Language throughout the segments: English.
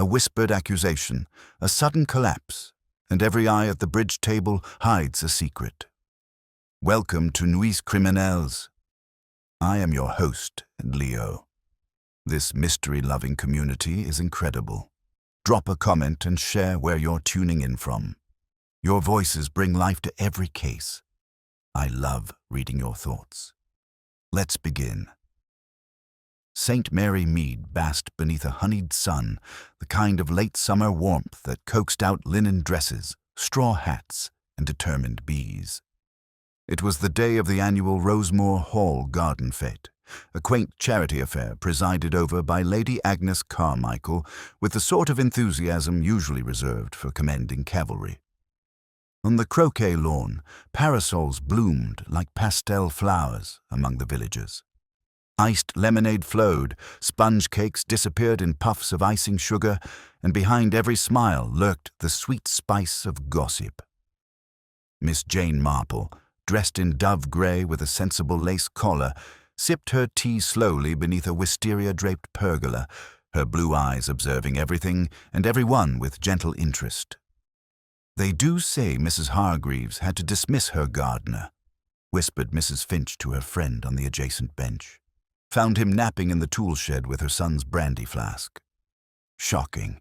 a whispered accusation, a sudden collapse, and every eye at the bridge table hides a secret. Welcome to Nuits Criminelles. I am your host, Leo. This mystery-loving community is incredible. Drop a comment and share where you're tuning in from. Your voices bring life to every case. I love reading your thoughts. Let's begin. St. Mary Mead basked beneath a honeyed sun, the kind of late summer warmth that coaxed out linen dresses, straw hats, and determined bees. It was the day of the annual Rosemore Hall Garden Fete, a quaint charity affair presided over by Lady Agnes Carmichael with the sort of enthusiasm usually reserved for commanding cavalry. On the croquet lawn, parasols bloomed like pastel flowers among the villagers. Iced lemonade flowed, sponge cakes disappeared in puffs of icing sugar, and behind every smile lurked the sweet spice of gossip. Miss Jane Marple, dressed in dove grey with a sensible lace collar, sipped her tea slowly beneath a wisteria-draped pergola, her blue eyes observing everything and everyone with gentle interest. "They do say Mrs. Hargreaves had to dismiss her gardener," whispered Mrs. Finch to her friend on the adjacent bench. "Found him napping in the tool shed with her son's brandy flask." "Shocking."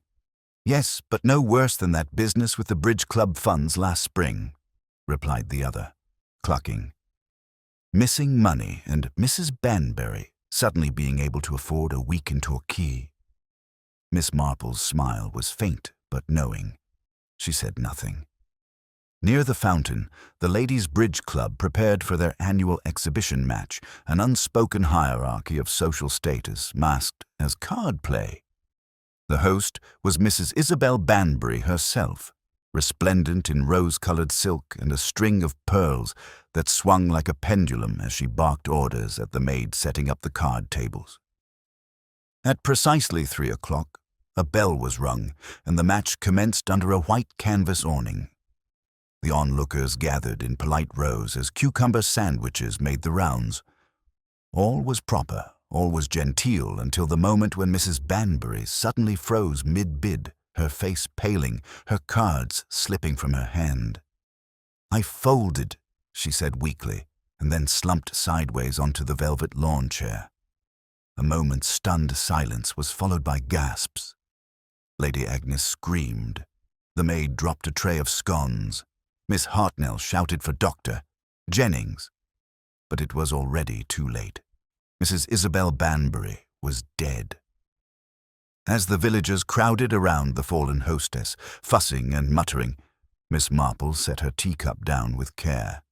"Yes, but no worse than that business with the Bridge Club funds last spring," replied the other, clucking. Missing money and Mrs. Banbury suddenly being able to afford a week in Torquay. Miss Marple's smile was faint but knowing. She said nothing. Near the fountain, the Ladies' Bridge Club prepared for their annual exhibition match, an unspoken hierarchy of social status masked as card play. The host was Mrs. Isabel Banbury herself, resplendent in rose-colored silk and a string of pearls that swung like a pendulum as she barked orders at the maid setting up the card tables. At precisely 3 o'clock, a bell was rung, and the match commenced under a white canvas awning. The onlookers gathered in polite rows as cucumber sandwiches made the rounds. All was proper, all was genteel until the moment when Mrs. Banbury suddenly froze mid-bid, her face paling, her cards slipping from her hand. "I folded," she said weakly, and then slumped sideways onto the velvet lawn chair. A moment's stunned silence was followed by gasps. Lady Agnes screamed. The maid dropped a tray of scones. Miss Hartnell shouted for Dr. Jennings. But it was already too late. Mrs. Isabel Banbury was dead. As the villagers crowded around the fallen hostess, fussing and muttering, Miss Marple set her teacup down with care.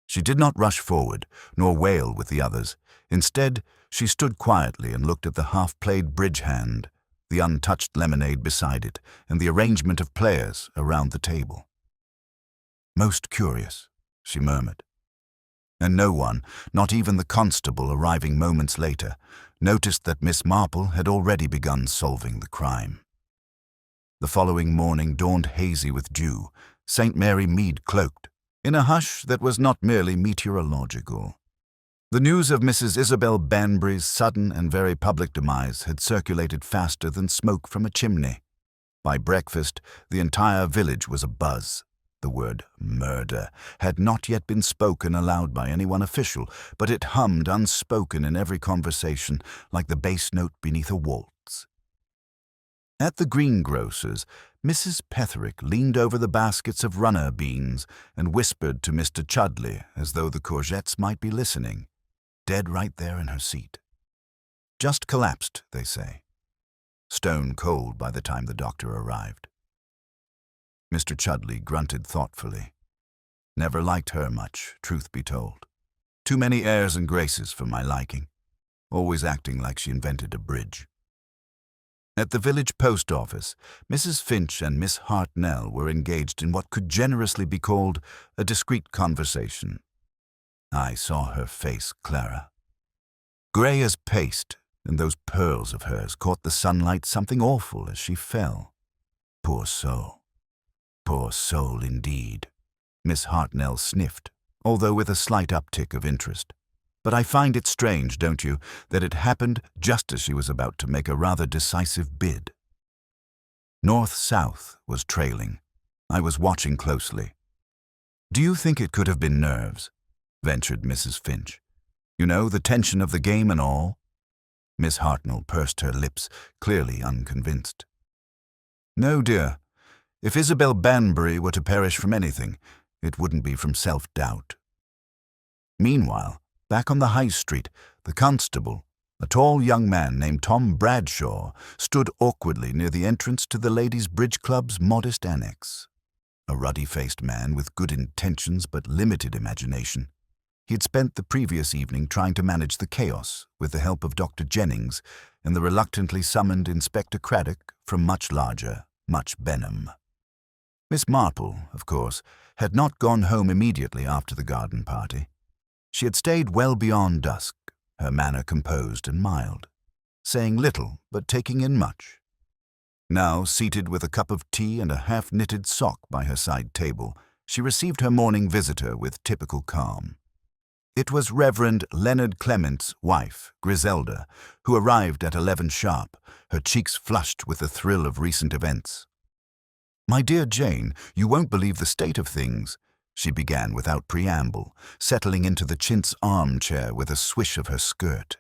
She did not rush forward, nor wail with the others. Instead, she stood quietly and looked at the half-played bridge hand, the untouched lemonade beside it, and the arrangement of players around the table. "Most curious," she murmured. And no one, not even the constable arriving moments later, noticed that Miss Marple had already begun solving the crime. The following morning dawned hazy with dew, St. Mary Mead cloaked, in a hush that was not merely meteorological. The news of Mrs. Isabel Banbury's sudden and very public demise had circulated faster than smoke from a chimney. By breakfast, the entire village was abuzz. The word murder had not yet been spoken aloud by anyone official, but it hummed unspoken in every conversation like the bass note beneath a waltz. At the greengrocer's, Mrs. Petherick leaned over the baskets of runner beans and whispered to Mr. Chudley as though the courgettes might be listening, dead right there in her seat. Just collapsed, they say. Stone cold by the time the doctor arrived. Mr. Chudley grunted thoughtfully. Never liked her much, truth be told. Too many airs and graces for my liking, always acting like she invented a bridge. At the village post office, Mrs. Finch and Miss Hartnell were engaged in what could generously be called a discreet conversation. I saw her face, Clara. Grey as paste, and those pearls of hers caught the sunlight something awful as she fell. Poor soul. Poor soul indeed. Miss Hartnell sniffed, although with a slight uptick of interest. But I find it strange, don't you, that it happened just as she was about to make a rather decisive bid. North-south was trailing. I was watching closely. "Do you think it could have been nerves?" ventured Mrs. Finch. "You know, the tension of the game and all?" Miss Hartnell pursed her lips, clearly unconvinced. "No, dear. If Isabel Banbury were to perish from anything, it wouldn't be from self-doubt." Meanwhile, back on the high street, the constable, a tall young man named Tom Bradshaw, stood awkwardly near the entrance to the Ladies' Bridge Club's modest annex. A ruddy-faced man with good intentions but limited imagination. He had spent the previous evening trying to manage the chaos with the help of Dr. Jennings and the reluctantly summoned Inspector Craddock from much larger, much Benham. Miss Marple, of course, had not gone home immediately after the garden party. She had stayed well beyond dusk, her manner composed and mild, saying little but taking in much. Now, seated with a cup of tea and a half-knitted sock by her side table, she received her morning visitor with typical calm. It was Reverend Leonard Clement's wife, Griselda, who arrived at 11 sharp, her cheeks flushed with the thrill of recent events. "My dear Jane, you won't believe the state of things," she began without preamble, settling into the chintz armchair with a swish of her skirt.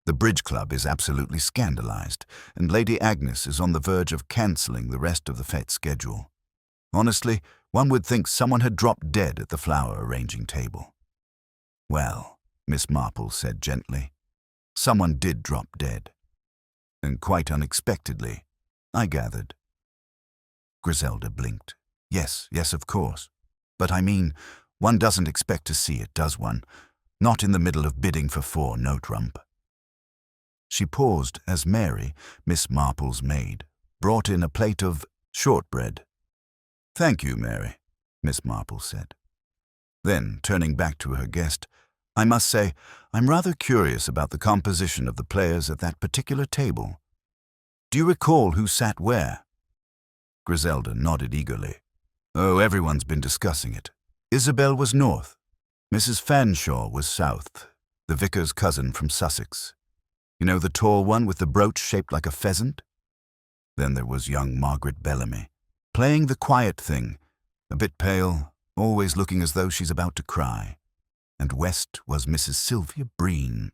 "The bridge club is absolutely scandalized, and Lady Agnes is on the verge of cancelling the rest of the fete schedule. Honestly, one would think someone had dropped dead at the flower arranging table." "Well," Miss Marple said gently, "someone did drop dead. And quite unexpectedly, I gathered." Griselda blinked. Yes, of course. But I mean, one doesn't expect to see it, does one? Not in the middle of bidding for 4 note-rump. She paused as Mary, Miss Marple's maid, brought in a plate of shortbread. "Thank you, Mary," Miss Marple said. Then, turning back to her guest, "I must say, I'm rather curious about the composition of the players at that particular table. Do you recall who sat where?" Griselda nodded eagerly. "Oh, everyone's been discussing it. Isabel was north. Mrs. Fanshawe was south, the vicar's cousin from Sussex. You know, the tall one with the brooch shaped like a pheasant? Then there was young Margaret Bellamy, playing the quiet thing, a bit pale, always looking as though she's about to cry. And west was Mrs. Sylvia Breen."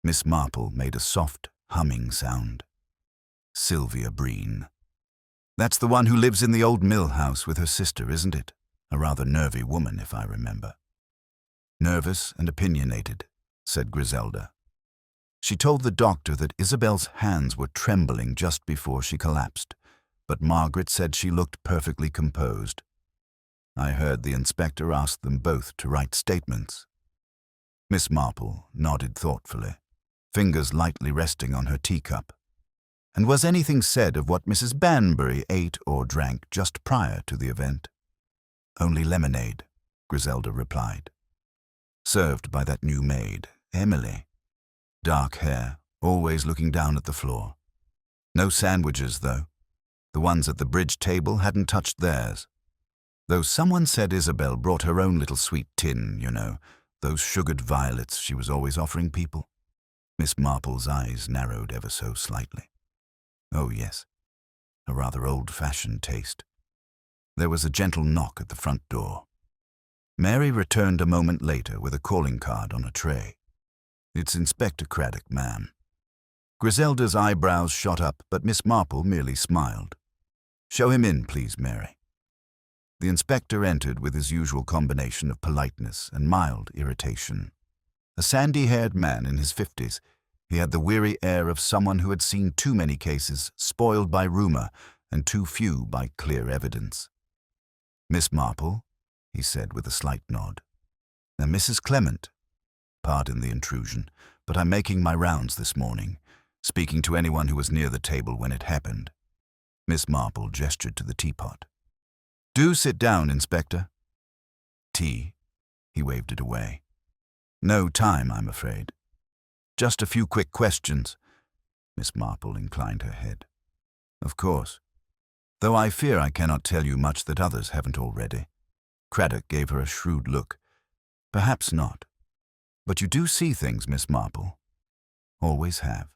Miss Marple made a soft, humming sound. "Sylvia Breen. That's the one who lives in the old mill house with her sister, isn't it? A rather nervy woman, if I remember." "Nervous and opinionated," said Griselda. She told the doctor that Isabel's hands were trembling just before she collapsed, but Margaret said she looked perfectly composed. I heard the inspector ask them both to write statements." Miss Marple nodded thoughtfully, fingers lightly resting on her teacup. "And was anything said of what Mrs. Banbury ate or drank just prior to the event?" "Only lemonade," Griselda replied. "Served by that new maid, Emily. Dark hair, always looking down at the floor. No sandwiches, though. The ones at the bridge table hadn't touched theirs. Though someone said Isabel brought her own little sweet tin, you know, those sugared violets she was always offering people." Miss Marple's eyes narrowed ever so slightly. "Oh, yes. A rather old-fashioned taste." There was a gentle knock at the front door. Mary returned a moment later with a calling card on a tray. "It's Inspector Craddock, ma'am." Griselda's eyebrows shot up, but Miss Marple merely smiled. "Show him in, please, Mary." The inspector entered with his usual combination of politeness and mild irritation. A sandy-haired man in his 50s, he had the weary air of someone who had seen too many cases spoiled by rumor and too few by clear evidence. "Miss Marple," he said with a slight nod. "And Mrs. Clement. Pardon the intrusion, but I'm making my rounds this morning, speaking to anyone who was near the table when it happened." Miss Marple gestured to the teapot. "Do sit down, Inspector." "Tea?" He waved it away. "No time, I'm afraid. Just a few quick questions." Miss Marple inclined her head. "Of course. Though I fear I cannot tell you much that others haven't already." Craddock gave her a shrewd look. "Perhaps not. But you do see things, Miss Marple. Always have."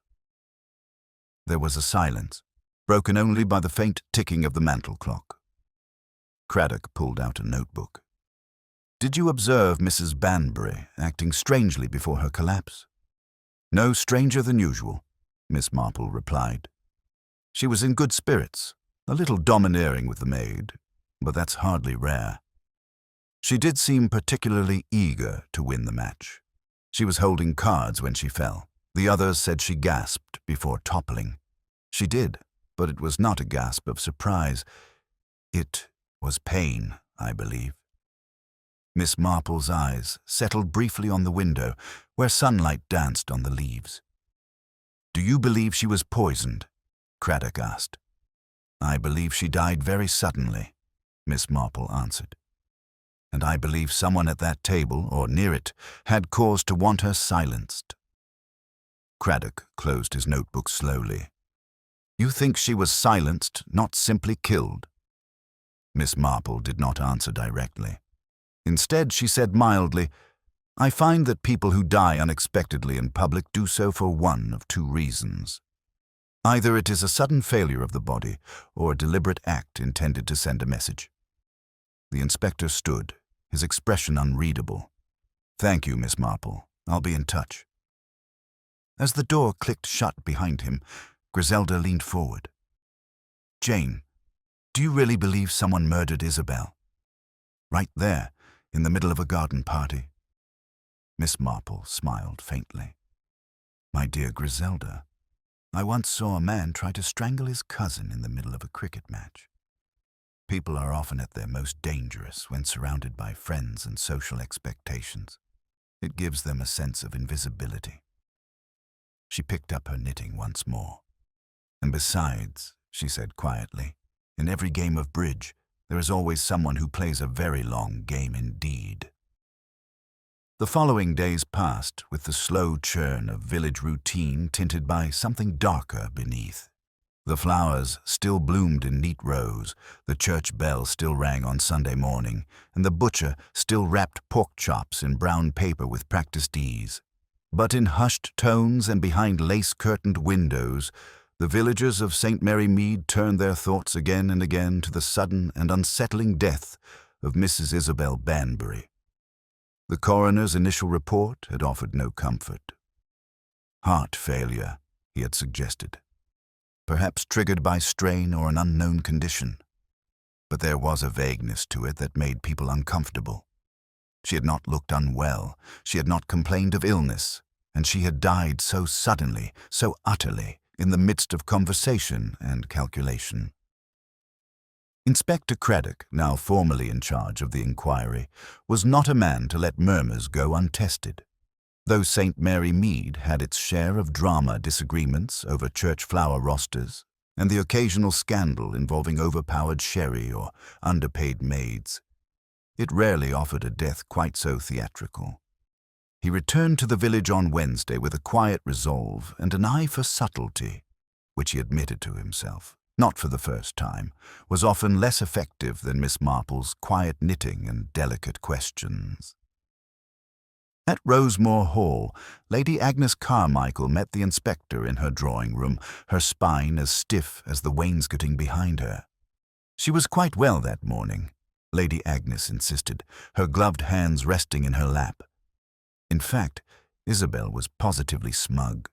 There was a silence, broken only by the faint ticking of the mantel clock. Craddock pulled out a notebook. "Did you observe Mrs. Banbury acting strangely before her collapse?" "No stranger than usual," Miss Marple replied. "She was in good spirits, a little domineering with the maid, but that's hardly rare. She did seem particularly eager to win the match. She was holding cards when she fell. The others said she gasped before toppling. She did, but it was not a gasp of surprise. It was pain, I believe." Miss Marple's eyes settled briefly on the window, where sunlight danced on the leaves. "Do you believe she was poisoned?" Craddock asked. "I believe she died very suddenly," Miss Marple answered. "And I believe someone at that table, or near it, had cause to want her silenced." Craddock closed his notebook slowly. "You think she was silenced, not simply killed?" Miss Marple did not answer directly. Instead, she said mildly, "I find that people who die unexpectedly in public do so for one of two reasons. Either it is a sudden failure of the body, or a deliberate act intended to send a message." The inspector stood, his expression unreadable. "Thank you, Miss Marple. I'll be in touch." As the door clicked shut behind him, Griselda leaned forward. "Jane, do you really believe someone murdered Isabel? Right there, in the middle of a garden party?" Miss Marple smiled faintly. "My dear Griselda, I once saw a man try to strangle his cousin in the middle of a cricket match. People are often at their most dangerous when surrounded by friends and social expectations. It gives them a sense of invisibility." She picked up her knitting once more. "And besides," she said quietly, "in every game of bridge, there is always someone who plays a very long game indeed." The following days passed with the slow churn of village routine tinted by something darker beneath. The flowers still bloomed in neat rows, the church bell still rang on Sunday morning, and the butcher still wrapped pork chops in brown paper with practiced ease. But in hushed tones and behind lace-curtained windows, the villagers of St. Mary Mead turned their thoughts again and again to the sudden and unsettling death of Mrs. Isabel Banbury. The coroner's initial report had offered no comfort. Heart failure, he had suggested, perhaps triggered by strain or an unknown condition. But there was a vagueness to it that made people uncomfortable. She had not looked unwell, she had not complained of illness, and she had died so suddenly, so utterly, in the midst of conversation and calculation. Inspector Craddock, now formally in charge of the inquiry, was not a man to let murmurs go untested. Though St. Mary Mead had its share of drama disagreements over church flower rosters, and the occasional scandal involving overpowered sherry or underpaid maids, it rarely offered a death quite so theatrical. He returned to the village on Wednesday with a quiet resolve and an eye for subtlety, which he admitted to himself, not for the first time, was often less effective than Miss Marple's quiet knitting and delicate questions. At Rosemore Hall, Lady Agnes Carmichael met the inspector in her drawing-room, her spine as stiff as the wainscoting behind her. She was quite well that morning, Lady Agnes insisted, her gloved hands resting in her lap. In fact, Isabel was positively smug.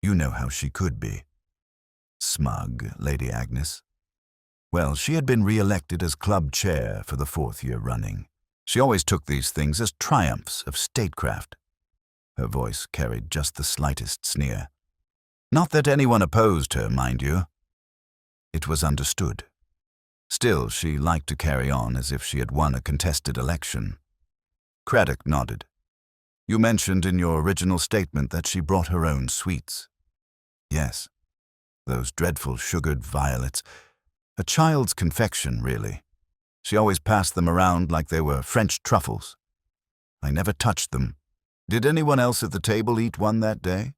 You know how she could be. Smug, Lady Agnes? Well, she had been re-elected as club chair for the 4th year running. She always took these things as triumphs of statecraft. Her voice carried just the slightest sneer. Not that anyone opposed her, mind you. It was understood. Still, she liked to carry on as if she had won a contested election. Craddock nodded. You mentioned in your original statement that she brought her own sweets. Yes, those dreadful sugared violets. A child's confection, really. She always passed them around like they were French truffles. I never touched them. Did anyone else at the table eat one that day?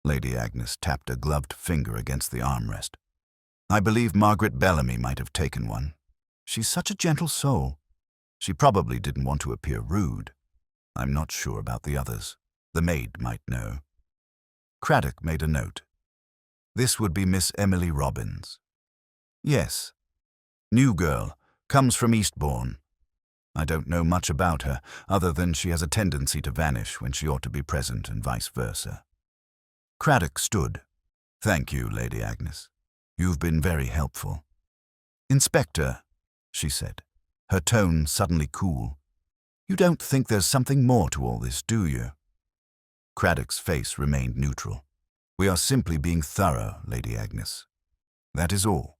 Lady Agnes tapped a gloved finger against the armrest. I believe Margaret Bellamy might have taken one. She's such a gentle soul. She probably didn't want to appear rude. I'm not sure about the others. The maid might know. Craddock made a note. This would be Miss Emily Robbins. Yes. New girl. Comes from Eastbourne. I don't know much about her, other than she has a tendency to vanish when she ought to be present and vice versa. Craddock stood. Thank you, Lady Agnes. You've been very helpful. Inspector, she said, her tone suddenly cool. You don't think there's something more to all this, do you? Craddock's face remained neutral. We are simply being thorough, Lady Agnes. That is all.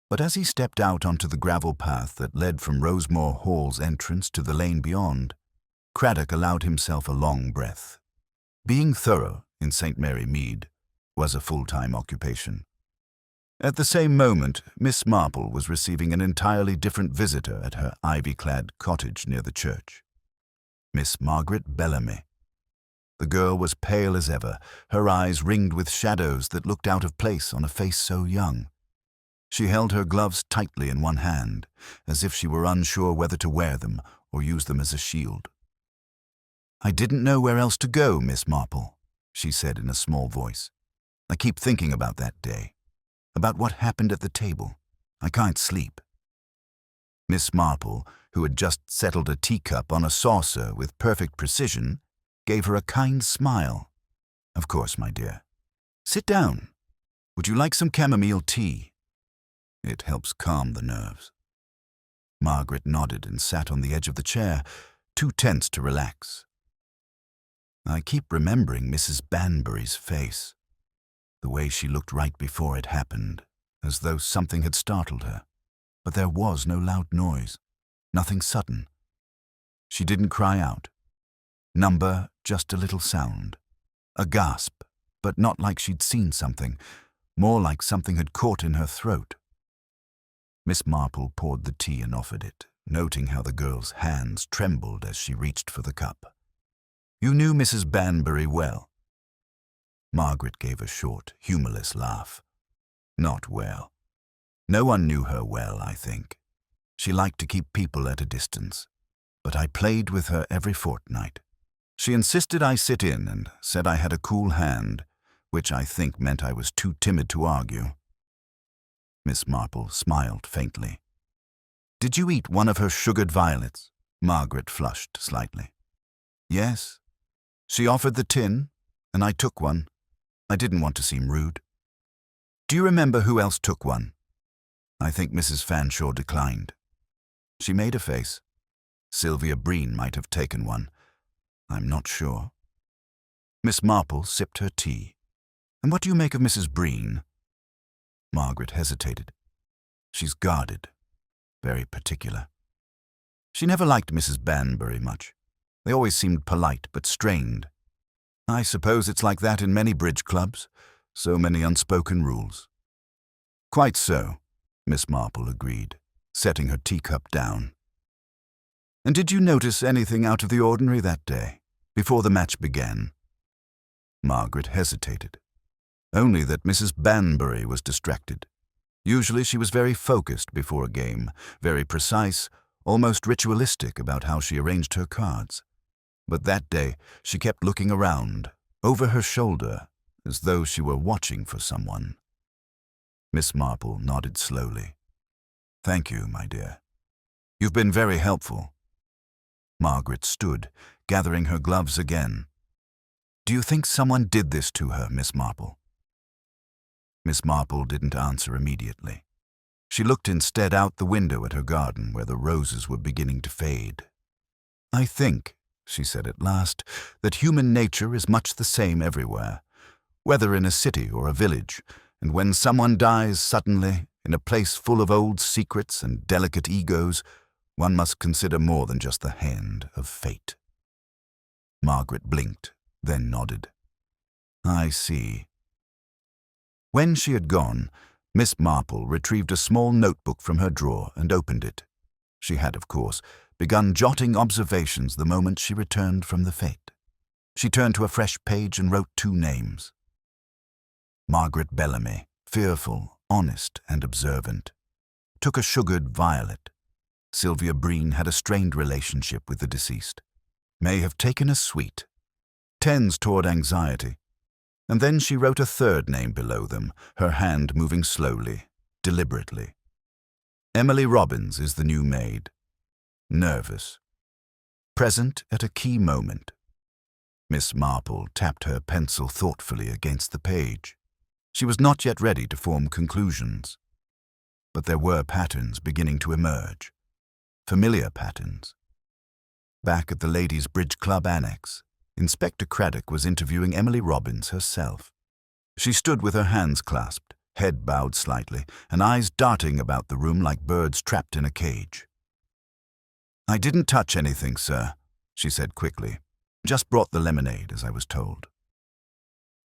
But as he stepped out onto the gravel path that led from Rosemore Hall's entrance to the lane beyond, Craddock allowed himself a long breath. Being thorough in St. Mary Mead was a full-time occupation. At the same moment, Miss Marple was receiving an entirely different visitor at her ivy-clad cottage near the church. Miss Margaret Bellamy. The girl was pale as ever, her eyes ringed with shadows that looked out of place on a face so young. She held her gloves tightly in one hand, as if she were unsure whether to wear them or use them as a shield. I didn't know where else to go, Miss Marple, she said in a small voice. I keep thinking about that day, about what happened at the table. I can't sleep. Miss Marple, who had just settled a teacup on a saucer with perfect precision, gave her a kind smile. Of course, my dear. Sit down. Would you like some chamomile tea? It helps calm the nerves. Margaret nodded and sat on the edge of the chair, too tense to relax. I keep remembering Mrs. Banbury's face, the way she looked right before it happened, as though something had startled her. But there was no loud noise, nothing sudden. She didn't cry out. Number, just a little sound. A gasp, but not like she'd seen something, more like something had caught in her throat. Miss Marple poured the tea and offered it, noting how the girl's hands trembled as she reached for the cup. You knew Mrs. Banbury well. Margaret gave a short, humorless laugh. Not well. No one knew her well, I think. She liked to keep people at a distance, but I played with her every fortnight. She insisted I sit in and said I had a cool hand, which I think meant I was too timid to argue. Miss Marple smiled faintly. Did you eat one of her sugared violets? Margaret flushed slightly. Yes. She offered the tin, and I took one. I didn't want to seem rude. Do you remember who else took one? I think Mrs. Fanshawe declined. She made a face. Sylvia Breen might have taken one. I'm not sure. Miss Marple sipped her tea. And what do you make of Mrs. Breen? Margaret hesitated. She's guarded. Very particular. She never liked Mrs. Banbury much. They always seemed polite but strained. I suppose it's like that in many bridge clubs. So many unspoken rules. Quite so, Miss Marple agreed, setting her teacup down. And did you notice anything out of the ordinary that day, before the match began? Margaret hesitated. Only that Mrs. Banbury was distracted. Usually she was very focused before a game, very precise, almost ritualistic about how she arranged her cards. But that day she kept looking around, over her shoulder, as though she were watching for someone. Miss Marple nodded slowly. Thank you, my dear. You've been very helpful. Margaret stood, gathering her gloves again. Do you think someone did this to her, Miss Marple? Miss Marple didn't answer immediately. She looked instead out the window at her garden where the roses were beginning to fade. I think, she said at last, that human nature is much the same everywhere, whether in a city or a village, and when someone dies suddenly, in a place full of old secrets and delicate egos, one must consider more than just the hand of fate. Margaret blinked, then nodded. I see. When she had gone, Miss Marple retrieved a small notebook from her drawer and opened it. She had, of course, begun jotting observations the moment she returned from the fete. She turned to a fresh page and wrote 2 names. Margaret Bellamy, fearful, honest, and observant. Took a sugared violet. Sylvia Breen had a strained relationship with the deceased. May have taken a sweet. Tends toward anxiety. And then she wrote a third name below them, her hand moving slowly, deliberately. Emily Robbins is the new maid. Nervous. Present at a key moment. Miss Marple tapped her pencil thoughtfully against the page. She was not yet ready to form conclusions. But there were patterns beginning to emerge. Familiar patterns. Back at the Ladies' Bridge Club Annex, Inspector Craddock was interviewing Emily Robbins herself. She stood with her hands clasped, head bowed slightly, and eyes darting about the room like birds trapped in a cage. "I didn't touch anything, sir," she said quickly. "Just brought the lemonade, as I was told."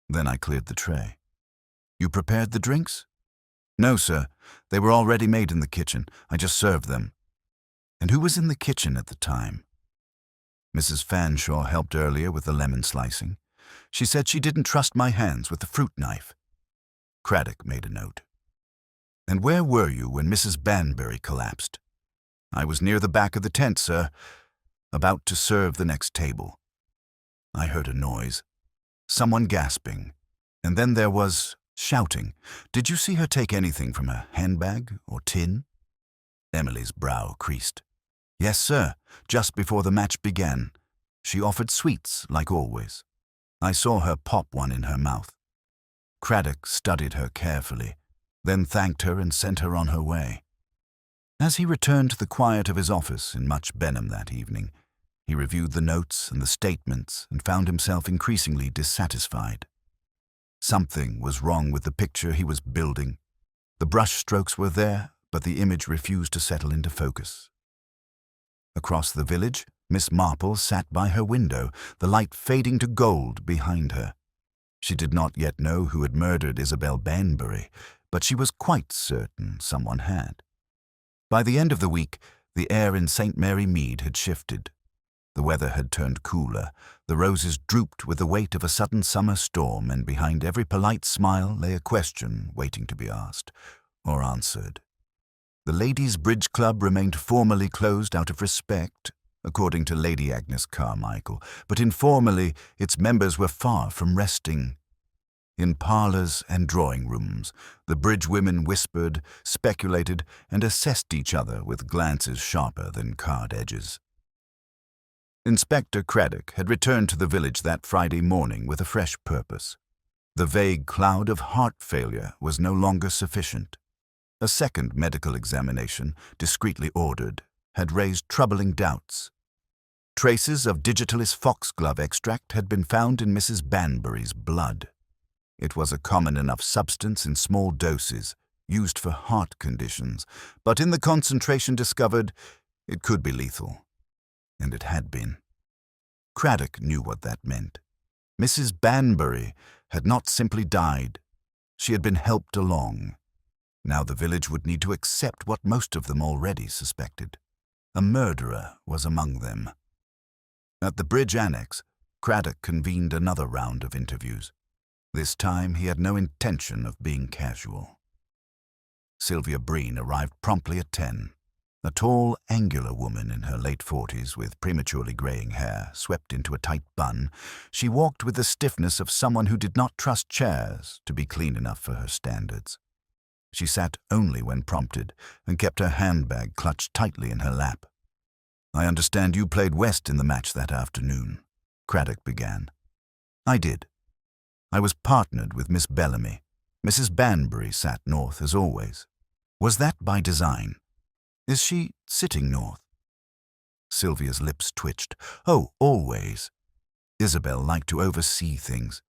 Then I cleared the tray. "You prepared the drinks?" "No, sir. They were already made in the kitchen. I just served them." "And who was in the kitchen at the time?" "Mrs. Fanshawe helped earlier with the lemon slicing. She said she didn't trust my hands with the fruit knife." Craddock made a note. "And where were you when Mrs. Banbury collapsed?" "I was near the back of the tent, sir, about to serve the next table. I heard a noise, someone gasping, and then there was shouting. Did you see her take anything from her handbag or tin?" Emily's brow creased. "Yes, sir, just before the match began. She offered sweets, like always. I saw her pop one in her mouth." Craddock studied her carefully, then thanked her and sent her on her way. As he returned to the quiet of his office in Much Benham that evening, he reviewed the notes and the statements and found himself increasingly dissatisfied. Something was wrong with the picture he was building. The brush strokes were there, but the image refused to settle into focus. Across the village, Miss Marple sat by her window, the light fading to gold behind her. She did not yet know who had murdered Isabel Banbury, but she was quite certain someone had. By the end of the week, the air in St. Mary Mead had shifted. The weather had turned cooler, the roses drooped with the weight of a sudden summer storm, and behind every polite smile lay a question waiting to be asked, or answered. The Ladies' Bridge Club remained formally closed out of respect, according to Lady Agnes Carmichael, but informally its members were far from resting. In parlours and drawing rooms, the bridge women whispered, speculated, and assessed each other with glances sharper than card edges. Inspector Craddock had returned to the village that Friday morning with a fresh purpose. The vague cloud of heart failure was no longer sufficient. A second medical examination, discreetly ordered, had raised troubling doubts. Traces of digitalis foxglove extract had been found in Mrs. Banbury's blood. It was a common enough substance in small doses, used for heart conditions, but in the concentration discovered, it could be lethal. And it had been. Craddock knew what that meant. Mrs. Banbury had not simply died. She had been helped along. Now the village would need to accept what most of them already suspected. A murderer was among them. At the Bridge Annex, Craddock convened another round of interviews. This time he had no intention of being casual. Sylvia Breen arrived promptly at 10. A tall, angular woman in her late 40s with prematurely graying hair swept into a tight bun, she walked with the stiffness of someone who did not trust chairs to be clean enough for her standards. She sat only when prompted and kept her handbag clutched tightly in her lap. "I understand you played West in the match that afternoon," Craddock began. "I did. I was partnered with Miss Bellamy. Mrs. Banbury sat north as always. Was that by design? Is she sitting north?" Sylvia's lips twitched. "Oh, always. Isabel liked to oversee things.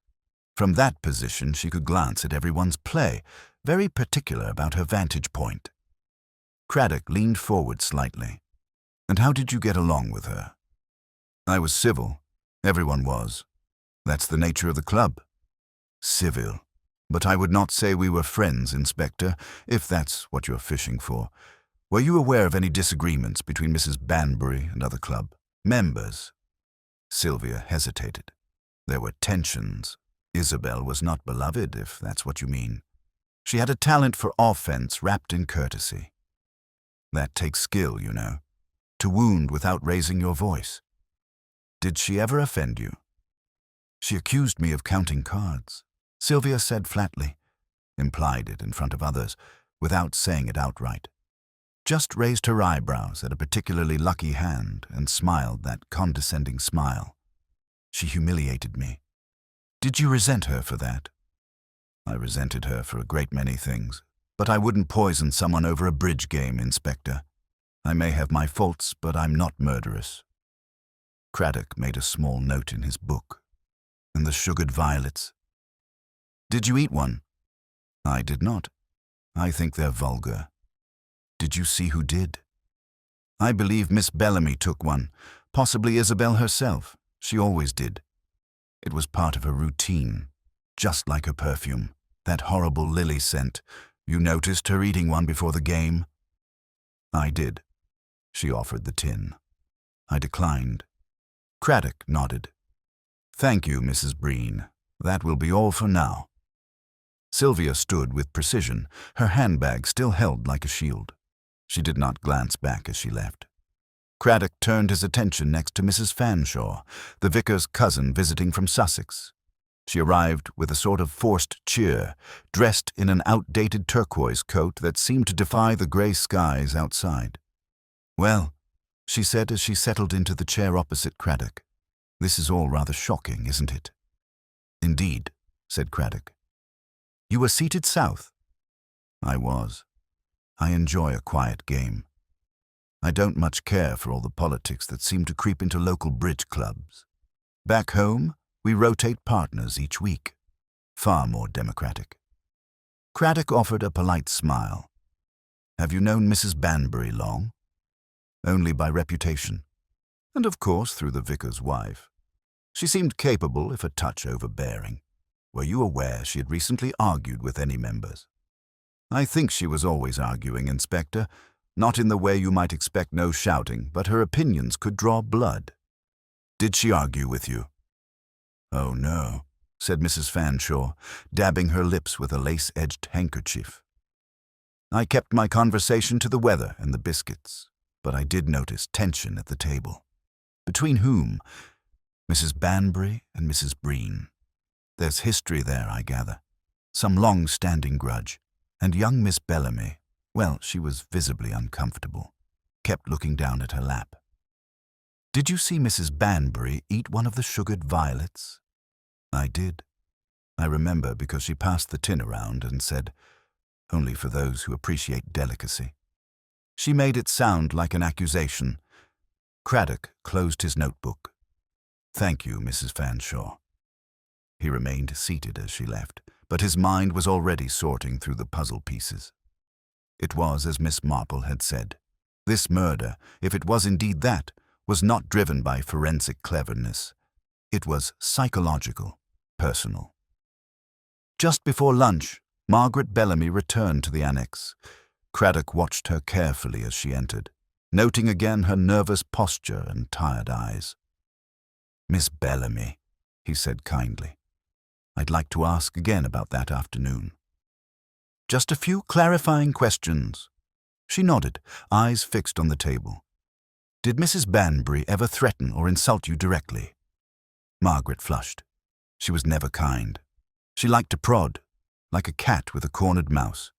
From that position she could glance at everyone's play, very particular about her vantage point." Craddock leaned forward slightly. "And how did you get along with her?" "I was civil. Everyone was. That's the nature of the club." "Civil. But I would not say we were friends, Inspector, if that's what you're fishing for. Were you aware of any disagreements between Mrs. Banbury and other club members?" Sylvia hesitated. There were tensions. Isabel was not beloved, if that's what you mean. She had a talent for offense wrapped in courtesy. That takes skill, you know, to wound without raising your voice. Did she ever offend you?" "She accused me of counting cards. Sylvia said flatly, implied it in front of others, without saying it outright. Just raised her eyebrows at a particularly lucky hand and smiled that condescending smile. She humiliated me. Did you resent her for that? I resented her for a great many things, but I wouldn't poison someone over a bridge game, Inspector. I may have my faults, but I'm not murderous. Craddock made a small note in his book. And the sugared violets. Did you eat one? I did not. I think they're vulgar. Did you see who did? I believe Miss Bellamy took one, possibly Isabel herself. She always did. It was part of her routine, just like her perfume, that horrible lily scent. You noticed her eating one before the game? I did. She offered the tin. I declined. Craddock nodded. Thank you, Mrs. Breen. That will be all for now. Sylvia stood with precision, her handbag still held like a shield. She did not glance back as she left. Craddock turned his attention next to Mrs. Fanshawe, the vicar's cousin visiting from Sussex. She arrived with a sort of forced cheer, dressed in an outdated turquoise coat that seemed to defy the grey skies outside. Well, she said as she settled into the chair opposite Craddock, this is all rather shocking, isn't it? Indeed, said Craddock. You were seated south? I was. I enjoy a quiet game. I don't much care for all the politics that seem to creep into local bridge clubs. Back home, we rotate partners each week. Far more democratic. Craddock offered a polite smile. Have you known Mrs. Banbury long? Only by reputation. And of course through the vicar's wife. She seemed capable, if a touch overbearing. Were you aware she had recently argued with any members? I think she was always arguing, Inspector. Not in the way you might expect, no shouting, but her opinions could draw blood. Did she argue with you? Oh, no, said Mrs. Fanshawe, dabbing her lips with a lace-edged handkerchief. I kept my conversation to the weather and the biscuits, but I did notice tension at the table. Between whom? Mrs. Banbury and Mrs. Breen. There's history there, I gather. Some long-standing grudge. And young Miss Bellamy, well, she was visibly uncomfortable, kept looking down at her lap. Did you see Mrs. Banbury eat one of the sugared violets? I did. I remember because she passed the tin around and said, only for those who appreciate delicacy. She made it sound like an accusation. Craddock closed his notebook. Thank you, Mrs. Fanshawe. He remained seated as she left, but his mind was already sorting through the puzzle pieces. It was as Miss Marple had said. This murder, if it was indeed that, was not driven by forensic cleverness. It was psychological, personal. Just before lunch, Margaret Bellamy returned to the annex. Craddock watched her carefully as she entered, noting again her nervous posture and tired eyes. Miss Bellamy, he said kindly. I'd like to ask again about that afternoon. Just a few clarifying questions. She nodded, eyes fixed on the table. Did Mrs. Banbury ever threaten or insult you directly? Margaret flushed. She was never kind. She liked to prod, like a cat with a cornered mouse.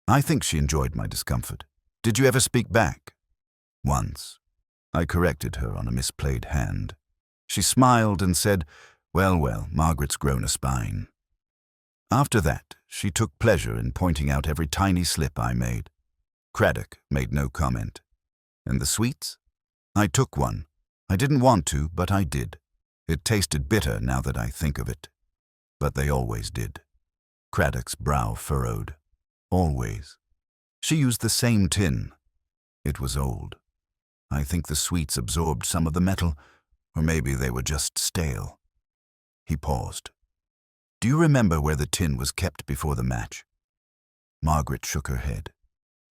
I think she enjoyed my discomfort. Did you ever speak back? Once. I corrected her on a misplayed hand. She smiled and said, well, Margaret's grown a spine. After that, she took pleasure in pointing out every tiny slip I made. Craddock made no comment. And the sweets? I took one. I didn't want to, but I did. It tasted bitter now that I think of it. But they always did. Craddock's brow furrowed. Always. She used the same tin. It was old. I think the sweets absorbed some of the metal, or maybe they were just stale. He paused. Do you remember where the tin was kept before the match? Margaret shook her head.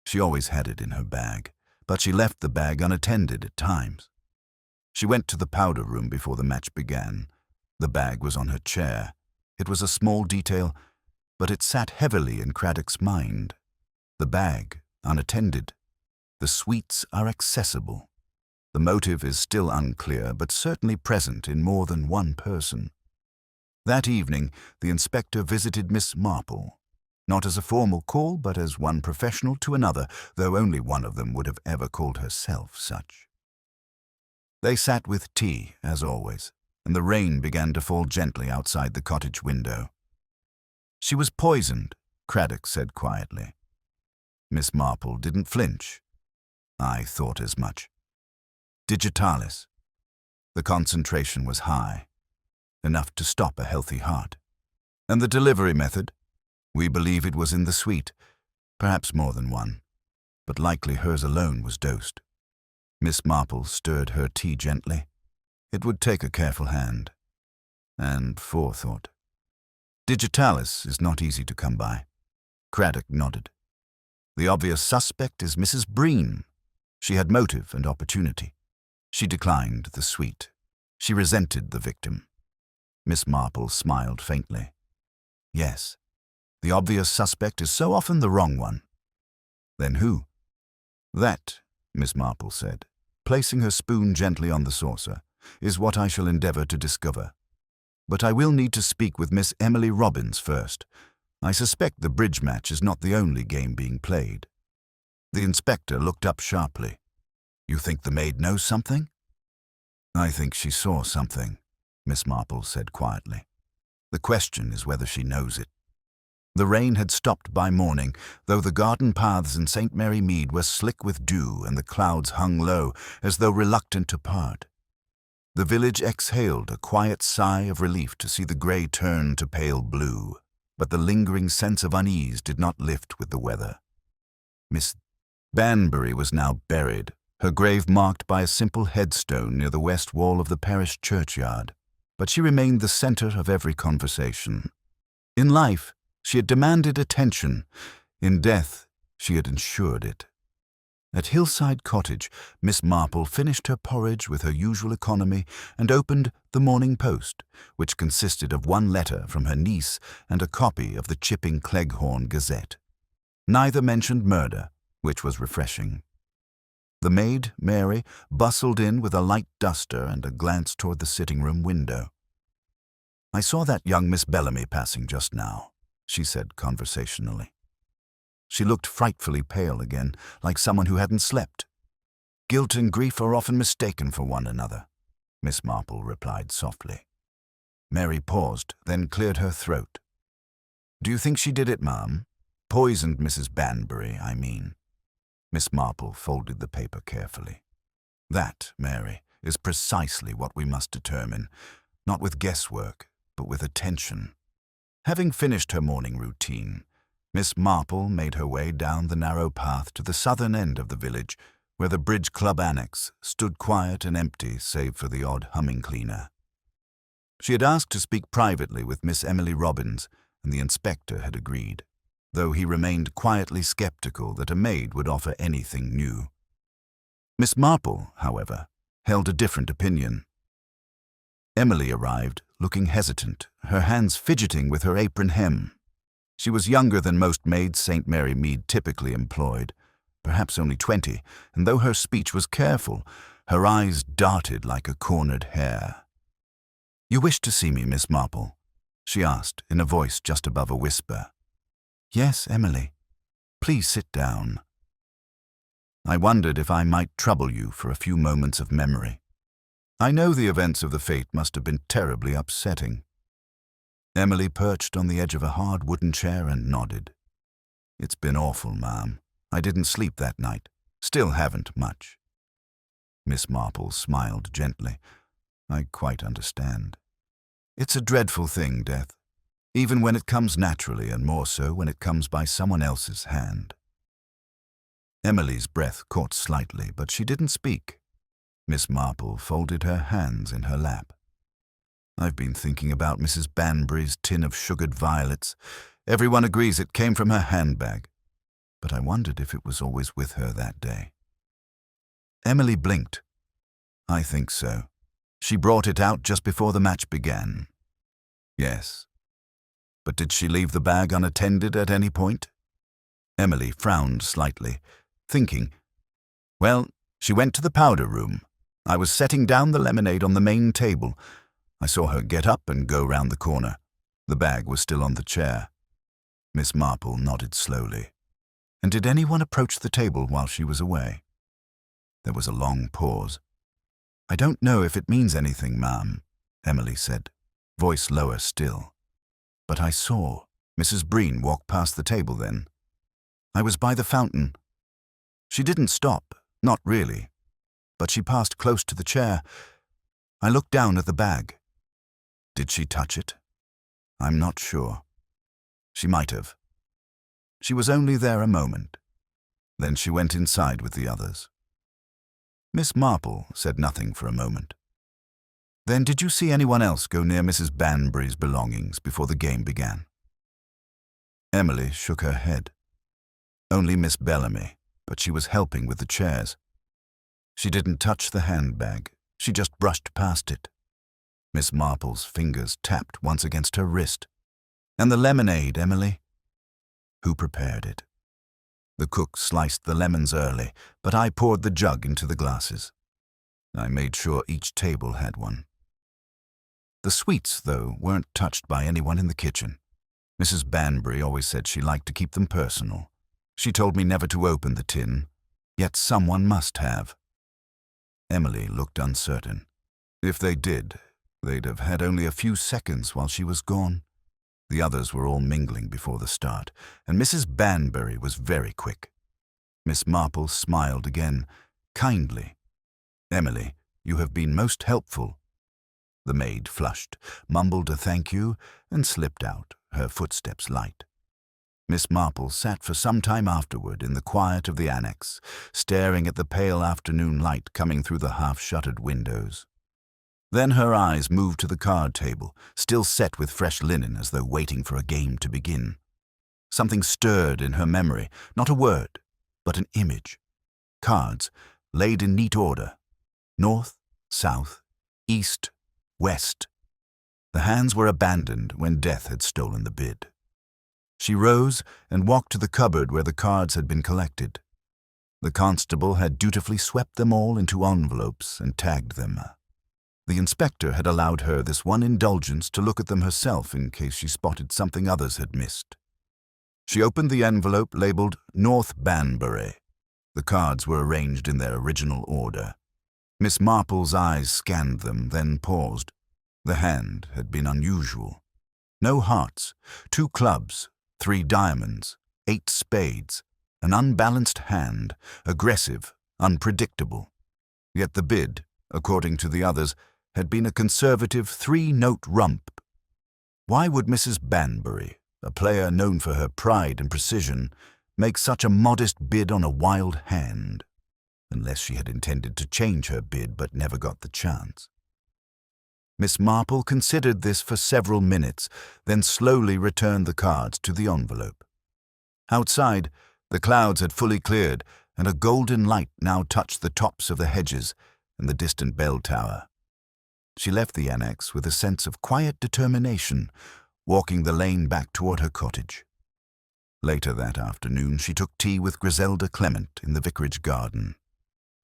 She always had it in her bag, but she left the bag unattended at times. She went to the powder room before the match began. The bag was on her chair. It was a small detail, but it sat heavily in Craddock's mind. The bag, unattended. The sweets are accessible. The motive is still unclear, but certainly present in more than one person. That evening, the inspector visited Miss Marple, not as a formal call, but as one professional to another, though only one of them would have ever called herself such. They sat with tea, as always, and the rain began to fall gently outside the cottage window. "She was poisoned," Craddock said quietly. Miss Marple didn't flinch. "I thought as much. Digitalis." The concentration was high, enough to stop a healthy heart. "And the delivery method? We believe it was in the suite, perhaps more than one, but likely hers alone was dosed." Miss Marple stirred her tea gently. "It would take a careful hand. And forethought. Digitalis is not easy to come by." Craddock nodded. "The obvious suspect is Mrs. Breen. She had motive and opportunity. She declined the suite. She resented the victim." Miss Marple smiled faintly. "Yes, the obvious suspect is so often the wrong one." "Then who?" "That," Miss Marple said, placing her spoon gently on the saucer, "is what I shall endeavour to discover. But I will need to speak with Miss Emily Robbins first. I suspect the bridge match is not the only game being played." The inspector looked up sharply. "You think the maid knows something?" "I think she saw something," Miss Marple said quietly. "The question is whether she knows it." The rain had stopped by morning, though the garden paths in St. Mary Mead were slick with dew and the clouds hung low, as though reluctant to part. The village exhaled a quiet sigh of relief to see the grey turn to pale blue, but the lingering sense of unease did not lift with the weather. Miss Banbury was now buried, her grave marked by a simple headstone near the west wall of the parish churchyard, but she remained the centre of every conversation. In life, she had demanded attention. In death, she had ensured it. At Hillside Cottage, Miss Marple finished her porridge with her usual economy and opened the Morning Post, which consisted of one letter from her niece and a copy of the Chipping Cleghorn Gazette. Neither mentioned murder, which was refreshing. The maid, Mary, bustled in with a light duster and a glance toward the sitting-room window. "I saw that young Miss Bellamy passing just now," she said conversationally. She looked frightfully pale again, like someone who hadn't slept. "Guilt and grief are often mistaken for one another," Miss Marple replied softly. Mary paused, then cleared her throat. "Do you think she did it, ma'am? Poisoned Mrs. Banbury, I mean." Miss Marple folded the paper carefully. "That, Mary, is precisely what we must determine, not with guesswork, but with attention." Having finished her morning routine, Miss Marple made her way down the narrow path to the southern end of the village, where the Bridge Club Annex stood quiet and empty save for the odd humming cleaner. She had asked to speak privately with Miss Emily Robbins, and the inspector had agreed, though he remained quietly sceptical that a maid would offer anything new. Miss Marple, however, held a different opinion. Emily arrived, looking hesitant, her hands fidgeting with her apron hem. She was younger than most maids St. Mary Mead typically employed, perhaps only 20, and though her speech was careful, her eyes darted like a cornered hare. "You wish to see me, Miss Marple?" she asked in a voice just above a whisper. "Yes, Emily. Please sit down." "I wondered if I might trouble you for a few moments of memory. I know the events of the fete must have been terribly upsetting." Emily perched on the edge of a hard wooden chair and nodded. "It's been awful, ma'am. I didn't sleep that night. Still haven't much." Miss Marple smiled gently. "I quite understand. It's a dreadful thing, death, even when it comes naturally and more so when it comes by someone else's hand." Emily's breath caught slightly, but she didn't speak. Miss Marple folded her hands in her lap. "I've been thinking about Mrs. Banbury's tin of sugared violets. Everyone agrees it came from her handbag, but I wondered if it was always with her that day." Emily blinked. "I think so. She brought it out just before the match began." "Yes. But did she leave the bag unattended at any point?" Emily frowned slightly, thinking. "Well, she went to the powder room. I was setting down the lemonade on the main table. I saw her get up and go round the corner. The bag was still on the chair. Miss Marple nodded slowly. And did anyone approach the table while she was away? There was a long pause. I don't know if it means anything, ma'am, Emily said, voice lower still. But I saw Mrs. Breen walk past the table then. I was by the fountain. She didn't stop, not really, but she passed close to the chair. I looked down at the bag. Did she touch it? I'm not sure. She might have. She was only there a moment. Then she went inside with the others. Miss Marple said nothing for a moment. Then did you see anyone else go near Mrs. Banbury's belongings before the game began? Emily shook her head. Only Miss Bellamy, but she was helping with the chairs. She didn't touch the handbag. She just brushed past it. Miss Marple's fingers tapped once against her wrist. And the lemonade, Emily? Who prepared it? The cook sliced the lemons early, but I poured the jug into the glasses. I made sure each table had one. The sweets, though, weren't touched by anyone in the kitchen. Mrs. Banbury always said she liked to keep them personal. She told me never to open the tin, yet someone must have. Emily looked uncertain. If they did, they'd have had only a few seconds while she was gone. The others were all mingling before the start, and Mrs. Banbury was very quick. Miss Marple smiled again, kindly. Emily, you have been most helpful. The maid flushed, mumbled a thank you, and slipped out, her footsteps light. Miss Marple sat for some time afterward in the quiet of the annex, staring at the pale afternoon light coming through the half-shuttered windows. Then her eyes moved to the card table, still set with fresh linen as though waiting for a game to begin. Something stirred in her memory, not a word, but an image. Cards, laid in neat order. North, south, east, west. The hands were abandoned when death had stolen the bid. She rose and walked to the cupboard where the cards had been collected. The constable had dutifully swept them all into envelopes and tagged them. The inspector had allowed her this one indulgence to look at them herself in case she spotted something others had missed. She opened the envelope labeled North Banbury. The cards were arranged in their original order. Miss Marple's eyes scanned them, then paused. The hand had been unusual. No hearts, 2 clubs, 3 diamonds, 8 spades, an unbalanced hand, aggressive, unpredictable. Yet the bid, according to the others, had been a conservative 3-note rump. Why would Mrs. Banbury, a player known for her pride and precision, make such a modest bid on a wild hand? Unless she had intended to change her bid but never got the chance. Miss Marple considered this for several minutes, then slowly returned the cards to the envelope. Outside, the clouds had fully cleared, and a golden light now touched the tops of the hedges and the distant bell tower. She left the annex with a sense of quiet determination, walking the lane back toward her cottage. Later that afternoon, she took tea with Griselda Clement in the vicarage garden.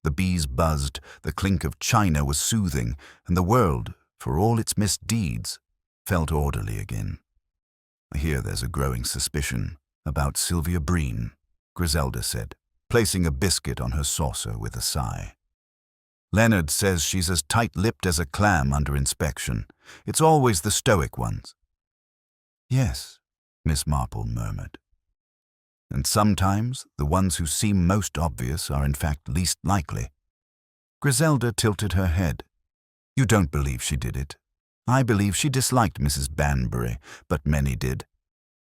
The bees buzzed, the clink of china was soothing, and the world, for all its misdeeds, felt orderly again. I hear there's a growing suspicion about Sylvia Breen, Griselda said, placing a biscuit on her saucer with a sigh. Leonard says she's as tight-lipped as a clam under inspection. It's always the stoic ones. Yes, Miss Marple murmured. And sometimes the ones who seem most obvious are in fact least likely. Griselda tilted her head. You don't believe she did it. I believe she disliked Mrs. Banbury, but many did.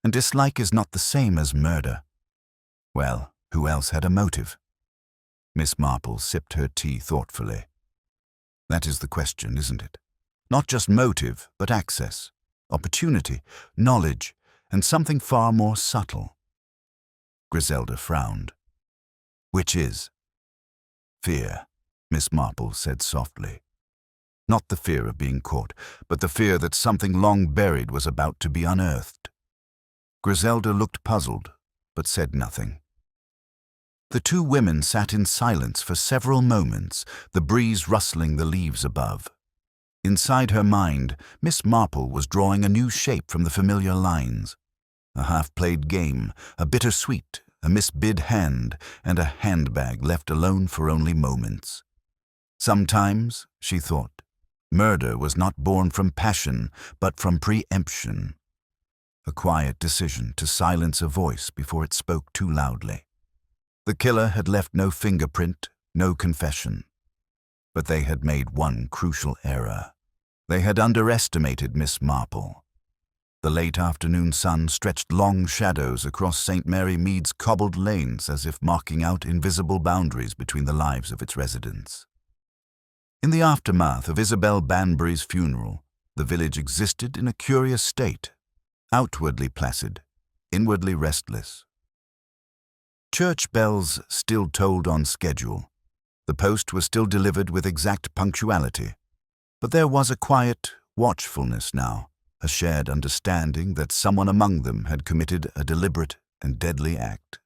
And dislike is not the same as murder. Well, who else had a motive? Miss Marple sipped her tea thoughtfully. That is the question, isn't it? Not just motive, but access, opportunity, knowledge, and something far more subtle. Griselda frowned. Which is? Fear, Miss Marple said softly. Not the fear of being caught, but the fear that something long buried was about to be unearthed. Griselda looked puzzled, but said nothing. The 2 women sat in silence for several moments, the breeze rustling the leaves above. Inside her mind, Miss Marple was drawing a new shape from the familiar lines. A half-played game, a bittersweet, a misbid hand, and a handbag left alone for only moments. Sometimes, she thought, murder was not born from passion, but from preemption. A quiet decision to silence a voice before it spoke too loudly. The killer had left no fingerprint, no confession. But they had made one crucial error. They had underestimated Miss Marple. The late afternoon sun stretched long shadows across St. Mary Mead's cobbled lanes as if marking out invisible boundaries between the lives of its residents. In the aftermath of Isabel Banbury's funeral, the village existed in a curious state, outwardly placid, inwardly restless. Church bells still tolled on schedule. The post was still delivered with exact punctuality, but there was a quiet watchfulness now, a shared understanding that someone among them had committed a deliberate and deadly act.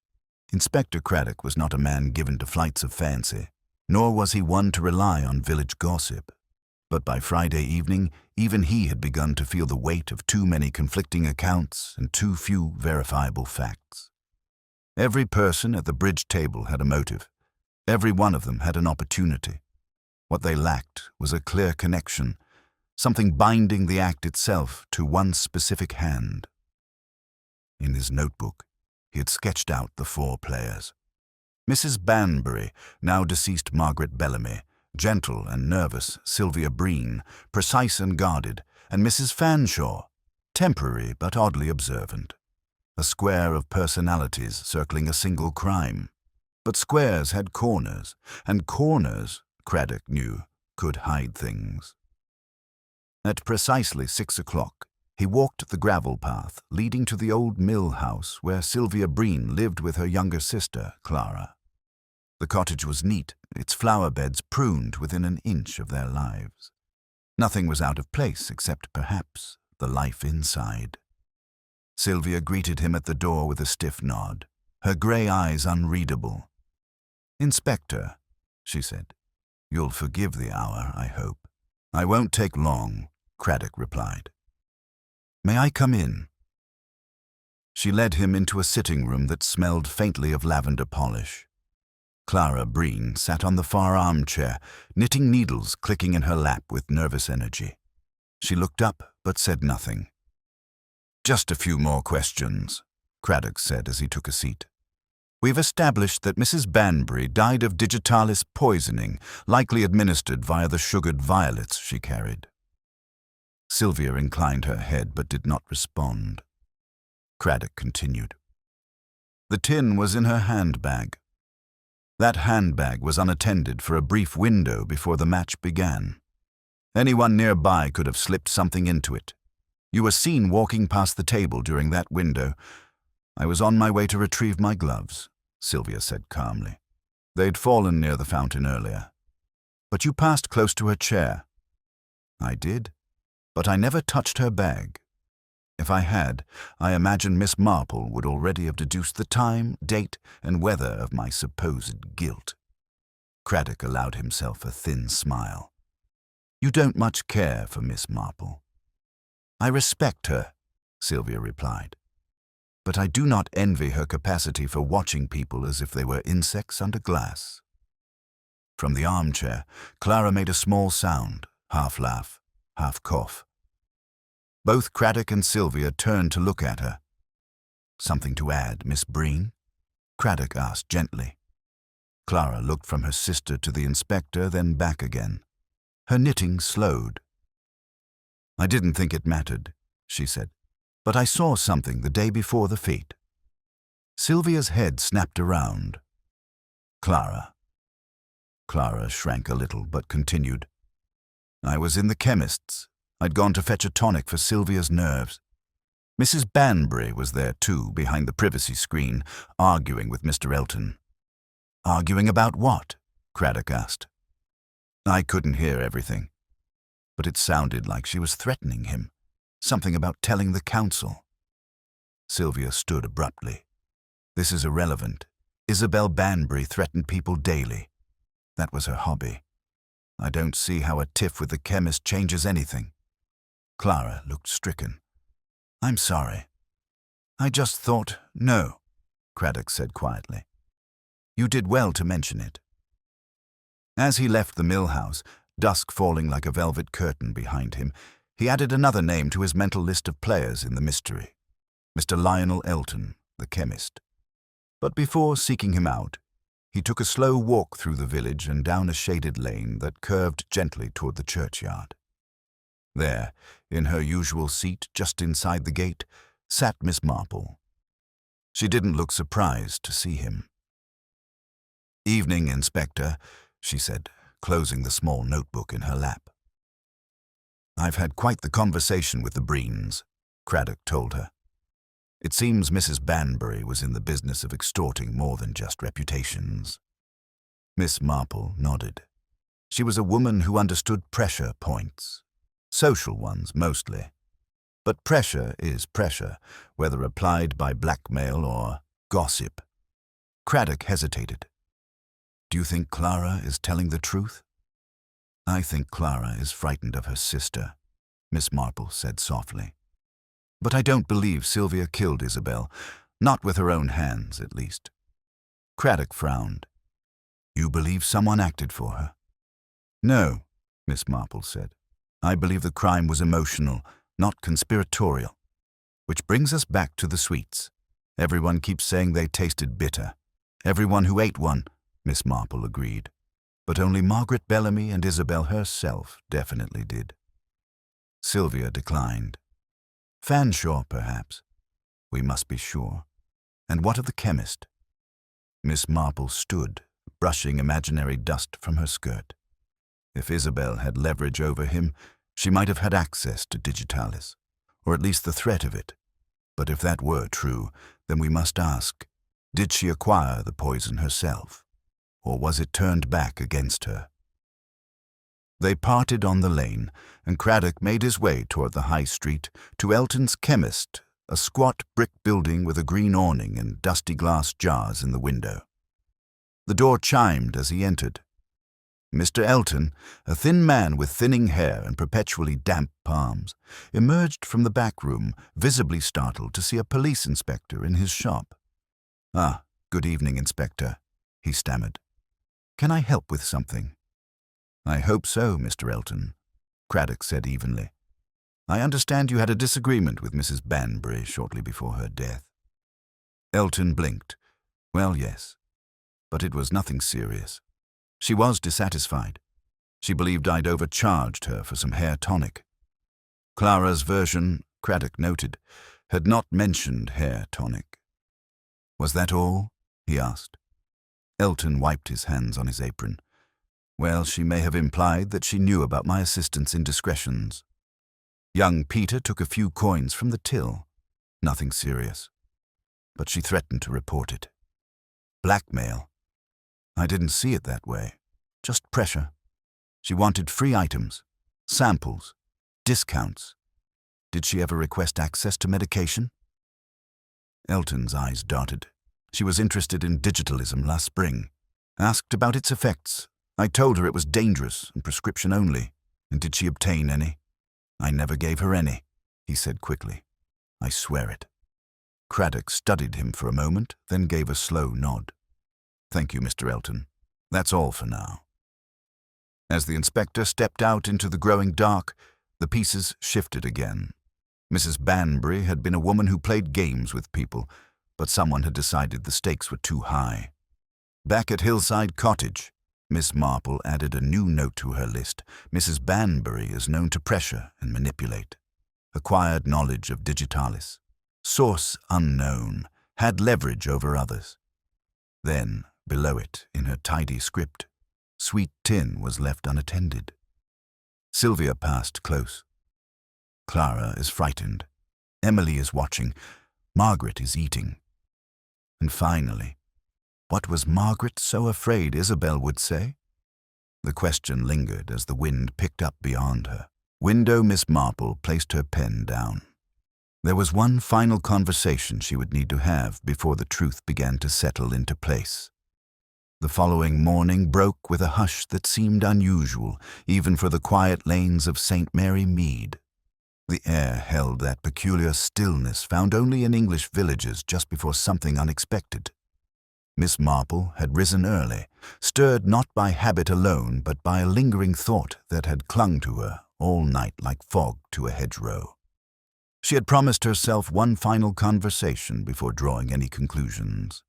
Inspector Craddock was not a man given to flights of fancy, nor was he one to rely on village gossip. But by Friday evening, even he had begun to feel the weight of too many conflicting accounts and too few verifiable facts. Every person at the bridge table had a motive. Every one of them had an opportunity. What they lacked was a clear connection, something binding the act itself to one specific hand. In his notebook, he had sketched out the 4 players. Mrs. Banbury, now deceased Margaret Bellamy, gentle and nervous Sylvia Breen, precise and guarded, and Mrs. Fanshawe, temporary but oddly observant. A square of personalities circling a single crime. But squares had corners, and corners, Craddock knew, could hide things. At precisely 6 o'clock, he walked the gravel path leading to the old mill house where Sylvia Breen lived with her younger sister, Clara. The cottage was neat, its flower beds pruned within an inch of their lives. Nothing was out of place except, perhaps, the life inside. Sylvia greeted him at the door with a stiff nod, her grey eyes unreadable. "Inspector," she said, "you'll forgive the hour, I hope." "I won't take long," Craddock replied. "May I come in?" She led him into a sitting room that smelled faintly of lavender polish. Clara Breen sat on the far armchair, knitting needles clicking in her lap with nervous energy. She looked up but said nothing. "Just a few more questions," Craddock said as he took a seat. "We've established that Mrs. Banbury died of digitalis poisoning, likely administered via the sugared violets she carried." Sylvia inclined her head but did not respond. Craddock continued. "The tin was in her handbag. That handbag was unattended for a brief window before the match began. Anyone nearby could have slipped something into it. You were seen walking past the table during that window. I was on my way to retrieve my gloves," Sylvia said calmly. "They'd fallen near the fountain earlier. But you passed close to her chair." "I did, but I never touched her bag. If I had, I imagine Miss Marple would already have deduced the time, date, and weather of my supposed guilt." Craddock allowed himself a thin smile. "You don't much care for Miss Marple." "I respect her," Sylvia replied. "But I do not envy her capacity for watching people as if they were insects under glass." From the armchair, Clara made a small sound, half laugh, half cough. Both Craddock and Sylvia turned to look at her. "Something to add, Miss Breen?" Craddock asked gently. Clara looked from her sister to the inspector, then back again. Her knitting slowed. "I didn't think it mattered," she said, "but I saw something the day before the fete." Sylvia's head snapped around. "Clara." Clara shrank a little, but continued. "I was in the chemist's. I'd gone to fetch a tonic for Sylvia's nerves. Mrs. Banbury was there too, behind the privacy screen, arguing with Mr. Elton." "Arguing about what?" Craddock asked. "I couldn't hear everything, but it sounded like she was threatening him, something about telling the council." Sylvia stood abruptly. "This is irrelevant. Isabel Banbury threatened people daily. That was her hobby. I don't see how a tiff with the chemist changes anything." Clara looked stricken. "I'm sorry. I just thought—" "No," Craddock said quietly. "You did well to mention it." As he left the mill house, dusk falling like a velvet curtain behind him, he added another name to his mental list of players in the mystery: Mr. Lionel Elton, the chemist. But before seeking him out, he took a slow walk through the village and down a shaded lane that curved gently toward the churchyard. There, in her usual seat just inside the gate, sat Miss Marple. She didn't look surprised to see him. "Evening, Inspector," she said, closing the small notebook in her lap. "I've had quite the conversation with the Breens," Craddock told her. "It seems Mrs. Banbury was in the business of extorting more than just reputations." Miss Marple nodded. She was a woman who understood pressure points. Social ones, mostly. But pressure is pressure, whether applied by blackmail or gossip. Craddock hesitated. "Do you think Clara is telling the truth?" "I think Clara is frightened of her sister," Miss Marple said softly. "But I don't believe Sylvia killed Isabel, not with her own hands, at least." Craddock frowned. "You believe someone acted for her?" "No," Miss Marple said. "I believe the crime was emotional, not conspiratorial. Which brings us back to the sweets. Everyone keeps saying they tasted bitter. Everyone who ate one," Miss Marple agreed. "But only Margaret Bellamy and Isabel herself definitely did." Sylvia declined. "Fanshawe, perhaps. We must be sure. And what of the chemist?" Miss Marple stood, brushing imaginary dust from her skirt. If Isabel had leverage over him, she might have had access to digitalis, or at least the threat of it. But if that were true, then we must ask, did she acquire the poison herself, or was it turned back against her? They parted on the lane, and Craddock made his way toward the high street to Elton's chemist, a squat brick building with a green awning and dusty glass jars in the window. The door chimed as he entered. Mr. Elton, a thin man with thinning hair and perpetually damp palms, emerged from the back room, visibly startled to see a police inspector in his shop. "Ah, good evening, Inspector," he stammered. "Can I help with something?" "I hope so, Mr. Elton," Craddock said evenly. "I understand you had a disagreement with Mrs. Banbury shortly before her death." Elton blinked. "Well, yes. But it was nothing serious. She was dissatisfied. She believed I'd overcharged her for some hair tonic." Clara's version, Craddock noted, had not mentioned hair tonic. "Was that all?" he asked. Elton wiped his hands on his apron. "Well, she may have implied that she knew about my assistant's indiscretions. Young Peter took a few coins from the till. Nothing serious. But she threatened to report it. Blackmail. I didn't see it that way. Just pressure. She wanted free items, samples, discounts. Did she ever request access to medication?" Elton's eyes darted. "She was interested in digitalism last spring. Asked about its effects. I told her it was dangerous and prescription only. And did she obtain any?" "I never gave her any," he said quickly. "I swear it." Craddock studied him for a moment, then gave a slow nod. "Thank you, Mr. Elton. That's all for now." As the inspector stepped out into the growing dark, the pieces shifted again. Mrs. Banbury had been a woman who played games with people, but someone had decided the stakes were too high. Back at Hillside Cottage, Miss Marple added a new note to her list. Mrs. Banbury is known to pressure and manipulate. Acquired knowledge of digitalis. Source unknown. Had leverage over others. Then, below it, in her tidy script, sweet tin was left unattended. Sylvia passed close. Clara is frightened. Emily is watching. Margaret is eating. And finally, what was Margaret so afraid Isabel would say? The question lingered as the wind picked up beyond her. Window Miss Marple placed her pen down. There was one final conversation she would need to have before the truth began to settle into place. The following morning broke with a hush that seemed unusual, even for the quiet lanes of St. Mary Mead. The air held that peculiar stillness found only in English villages just before something unexpected. Miss Marple had risen early, stirred not by habit alone, but by a lingering thought that had clung to her all night like fog to a hedgerow. She had promised herself one final conversation before drawing any conclusions.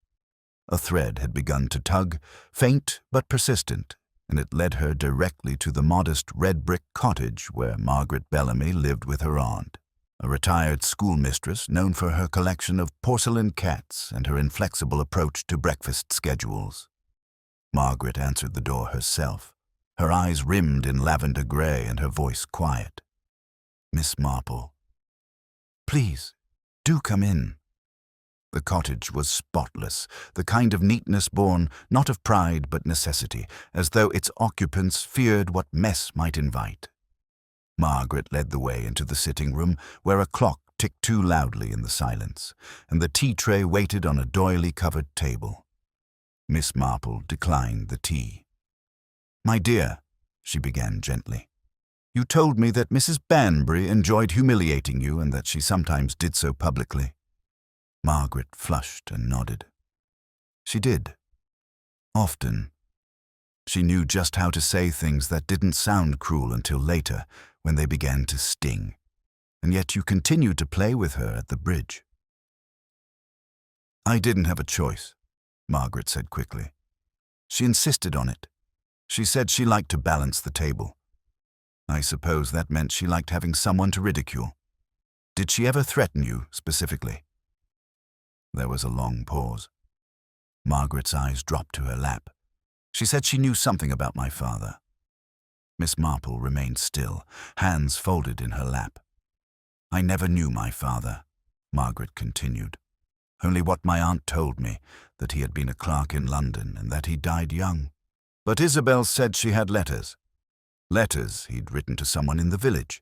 A thread had begun to tug, faint but persistent, and it led her directly to the modest red-brick cottage where Margaret Bellamy lived with her aunt, a retired schoolmistress known for her collection of porcelain cats and her inflexible approach to breakfast schedules. Margaret answered the door herself, her eyes rimmed in lavender grey and her voice quiet. "Miss Marple, please, do come in." The cottage was spotless, the kind of neatness born not of pride but necessity, as though its occupants feared what mess might invite. Margaret led the way into the sitting-room, where a clock ticked too loudly in the silence, and the tea-tray waited on a doily-covered table. Miss Marple declined the tea. "My dear," she began gently, "you told me that Mrs. Banbury enjoyed humiliating you and that she sometimes did so publicly." Margaret flushed and nodded. She did. Often. She knew just how to say things that didn't sound cruel until later, when they began to sting. And yet you continued to play with her at the bridge. "I didn't have a choice," Margaret said quickly. "She insisted on it. She said she liked to balance the table. I suppose that meant she liked having someone to ridicule. Did she ever threaten you, specifically?" There was a long pause. Margaret's eyes dropped to her lap. "She said she knew something about my father." Miss Marple remained still, hands folded in her lap. "I never knew my father," Margaret continued. "Only what my aunt told me, that he had been a clerk in London and that he died young. But Isabel said she had letters. Letters he'd written to someone in the village.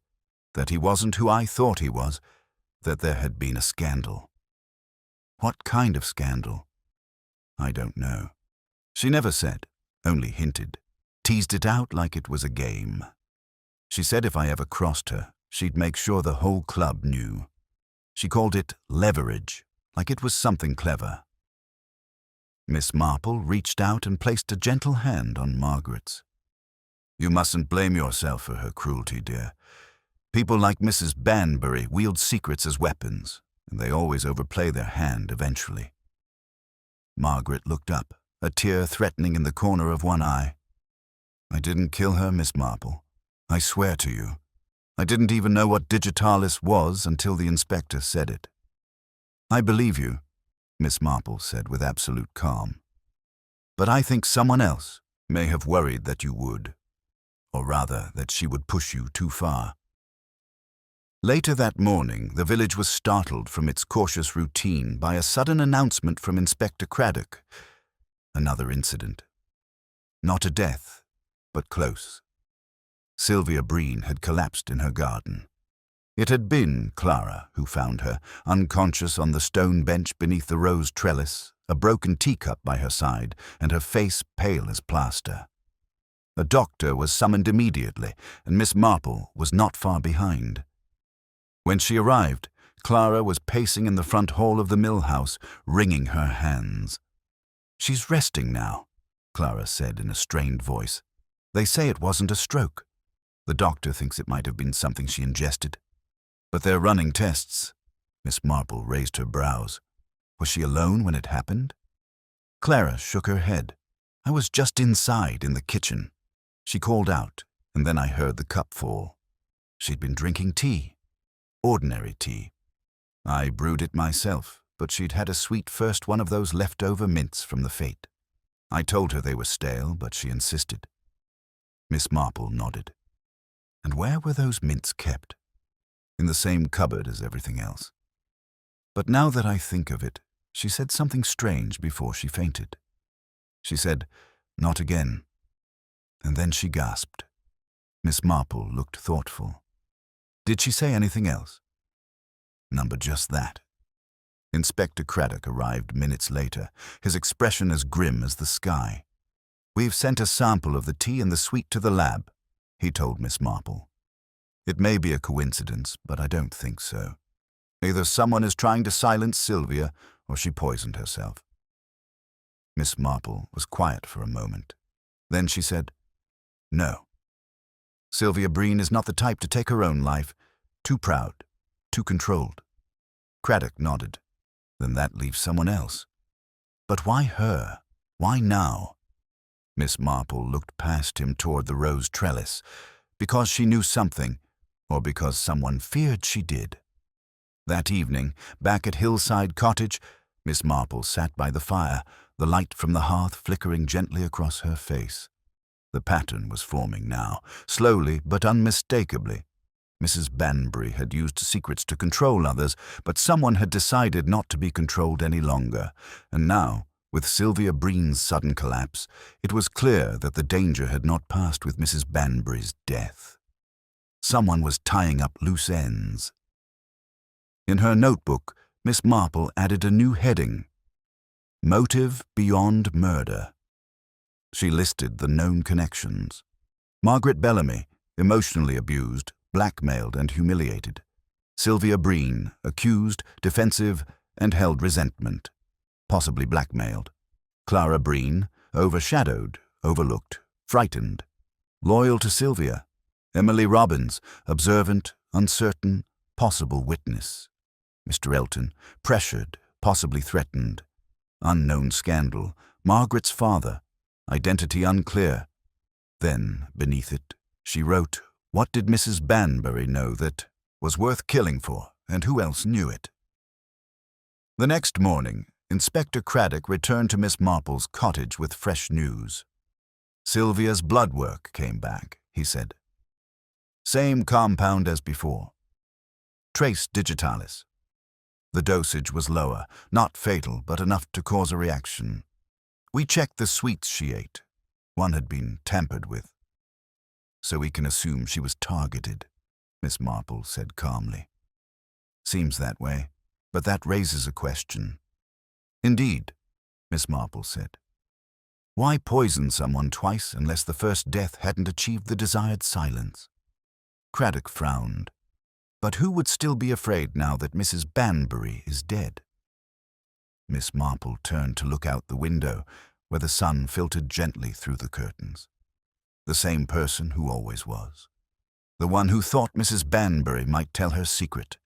That he wasn't who I thought he was. That there had been a scandal." "What kind of scandal?" "I don't know. She never said, only hinted. Teased it out like it was a game. She said if I ever crossed her, she'd make sure the whole club knew. She called it leverage, like it was something clever." Miss Marple reached out and placed a gentle hand on Margaret's. "You mustn't blame yourself for her cruelty, dear. People like Mrs. Banbury wield secrets as weapons, and they always overplay their hand eventually." Margaret looked up, a tear threatening in the corner of one eye. "I didn't kill her, Miss Marple. I swear to you. I didn't even know what digitalis was until the inspector said it." "I believe you," Miss Marple said with absolute calm. "But I think someone else may have worried that you would, or rather that she would push you too far." Later that morning, the village was startled from its cautious routine by a sudden announcement from Inspector Craddock. Another incident. Not a death, but close. Sylvia Breen had collapsed in her garden. It had been Clara who found her, unconscious on the stone bench beneath the rose trellis, a broken teacup by her side, and her face pale as plaster. A doctor was summoned immediately, and Miss Marple was not far behind. When she arrived, Clara was pacing in the front hall of the mill house, wringing her hands. "She's resting now," Clara said in a strained voice. "They say it wasn't a stroke. The doctor thinks it might have been something she ingested. But they're running tests." Miss Marple raised her brows. "Was she alone when it happened?" Clara shook her head. "I was just inside in the kitchen. She called out, and then I heard the cup fall. She'd been drinking tea. Ordinary tea. I brewed it myself, but she'd had a sweet first one of those leftover mints from the fete. I told her they were stale, but she insisted." Miss Marple nodded. "And where were those mints kept?" "In the same cupboard as everything else. But now that I think of it, she said something strange before she fainted. She said, 'Not again.' And then she gasped." Miss Marple looked thoughtful. "Did she say anything else?" "None but just that." Inspector Craddock arrived minutes later, his expression as grim as the sky. "We've sent a sample of the tea and the sweet to the lab," he told Miss Marple. "It may be a coincidence, but I don't think so. Either someone is trying to silence Sylvia, or she poisoned herself." Miss Marple was quiet for a moment. Then she said, "No. Sylvia Breen is not the type to take her own life. Too proud, too controlled." Craddock nodded. "Then that leaves someone else. But why her? Why now?" Miss Marple looked past him toward the rose trellis. Because she knew something, or because someone feared she did. That evening, back at Hillside Cottage, Miss Marple sat by the fire, the light from the hearth flickering gently across her face. The pattern was forming now, slowly but unmistakably. Mrs. Banbury had used secrets to control others, but someone had decided not to be controlled any longer, and now, with Sylvia Breen's sudden collapse, it was clear that the danger had not passed with Mrs. Banbury's death. Someone was tying up loose ends. In her notebook, Miss Marple added a new heading: "Motive beyond murder." She listed the known connections. Margaret Bellamy, emotionally abused, blackmailed and humiliated. Sylvia Breen, accused, defensive, and held resentment, possibly blackmailed. Clara Breen, overshadowed, overlooked, frightened. Loyal to Sylvia. Emily Robbins, observant, uncertain, possible witness. Mr. Elton, pressured, possibly threatened. Unknown scandal. Margaret's father. Identity unclear. Then, beneath it, she wrote, "What did Mrs. Banbury know that was worth killing for, and who else knew it?" The next morning, Inspector Craddock returned to Miss Marple's cottage with fresh news. "Sylvia's blood work came back," he said. "Same compound as before. Trace digitalis. The dosage was lower, not fatal, but enough to cause a reaction. We checked the sweets she ate. One had been tampered with. So we can assume she was targeted," Miss Marple said calmly. "Seems that way, but that raises a question." "Indeed," Miss Marple said. "Why poison someone twice unless the first death hadn't achieved the desired silence?" Craddock frowned. "But who would still be afraid now that Mrs. Banbury is dead?" Miss Marple turned to look out the window, where the sun filtered gently through the curtains. The same person who always was. The one who thought Mrs. Banbury might tell her secret,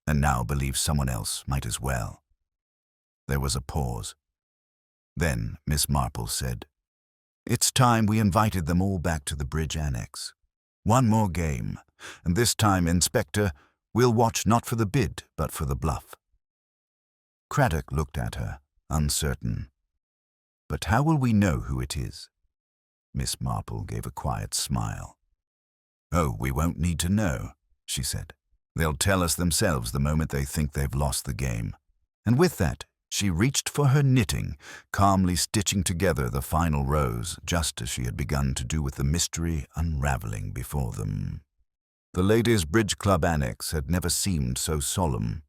and now believes someone else might as well. There was a pause. Then Miss Marple said, "It's time we invited them all back to the bridge annex. One more game, and this time, Inspector, we'll watch not for the bid, but for the bluff." Craddock looked at her, uncertain. "But how will we know who it is?" Miss Marple gave a quiet smile. "Oh, we won't need to know," she said. "They'll tell us themselves the moment they think they've lost the game." And with that, she reached for her knitting, calmly stitching together the final rows, just as she had begun to do with the mystery unraveling before them. The Ladies' Bridge Club Annex had never seemed so solemn.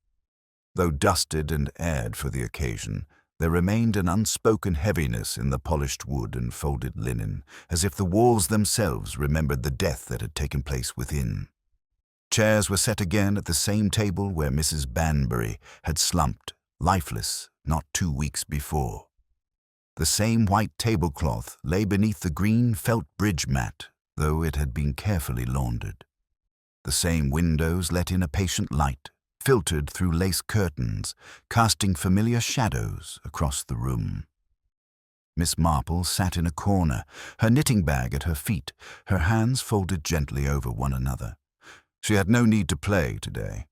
Though dusted and aired for the occasion, there remained an unspoken heaviness in the polished wood and folded linen, as if the walls themselves remembered the death that had taken place within. Chairs were set again at the same table where Mrs. Banbury had slumped, lifeless, not 2 weeks before. The same white tablecloth lay beneath the green felt bridge mat, though it had been carefully laundered. The same windows let in a patient light, filtered through lace curtains, casting familiar shadows across the room. Miss Marple sat in a corner, her knitting bag at her feet, her hands folded gently over one another. She had no need to play today.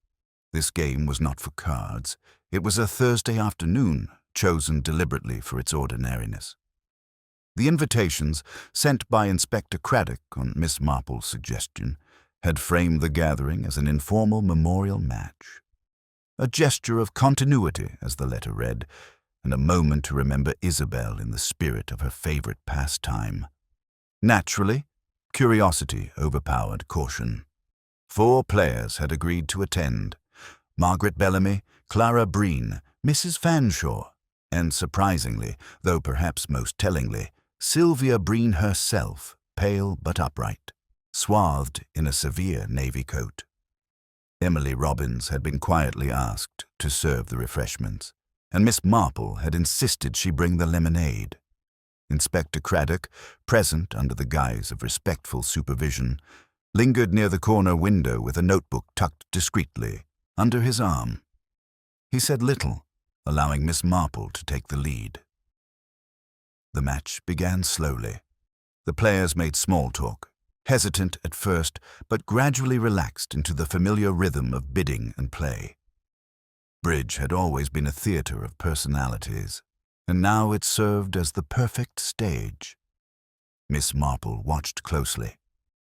This game was not for cards. It was a Thursday afternoon, chosen deliberately for its ordinariness. The invitations, sent by Inspector Craddock on Miss Marple's suggestion, had framed the gathering as an informal memorial match. A gesture of continuity, as the letter read, and a moment to remember Isabel in the spirit of her favorite pastime. Naturally, curiosity overpowered caution. 4 players had agreed to attend: Margaret Bellamy, Clara Breen, Mrs. Fanshawe, and surprisingly, though perhaps most tellingly, Sylvia Breen herself, pale but upright, swathed in a severe navy coat. Emily Robbins had been quietly asked to serve the refreshments, and Miss Marple had insisted she bring the lemonade. Inspector Craddock, present under the guise of respectful supervision, lingered near the corner window with a notebook tucked discreetly under his arm. He said little, allowing Miss Marple to take the lead. The match began slowly. The players made small talk, hesitant at first, but gradually relaxed into the familiar rhythm of bidding and play. Bridge had always been a theater of personalities, and now it served as the perfect stage. Miss Marple watched closely,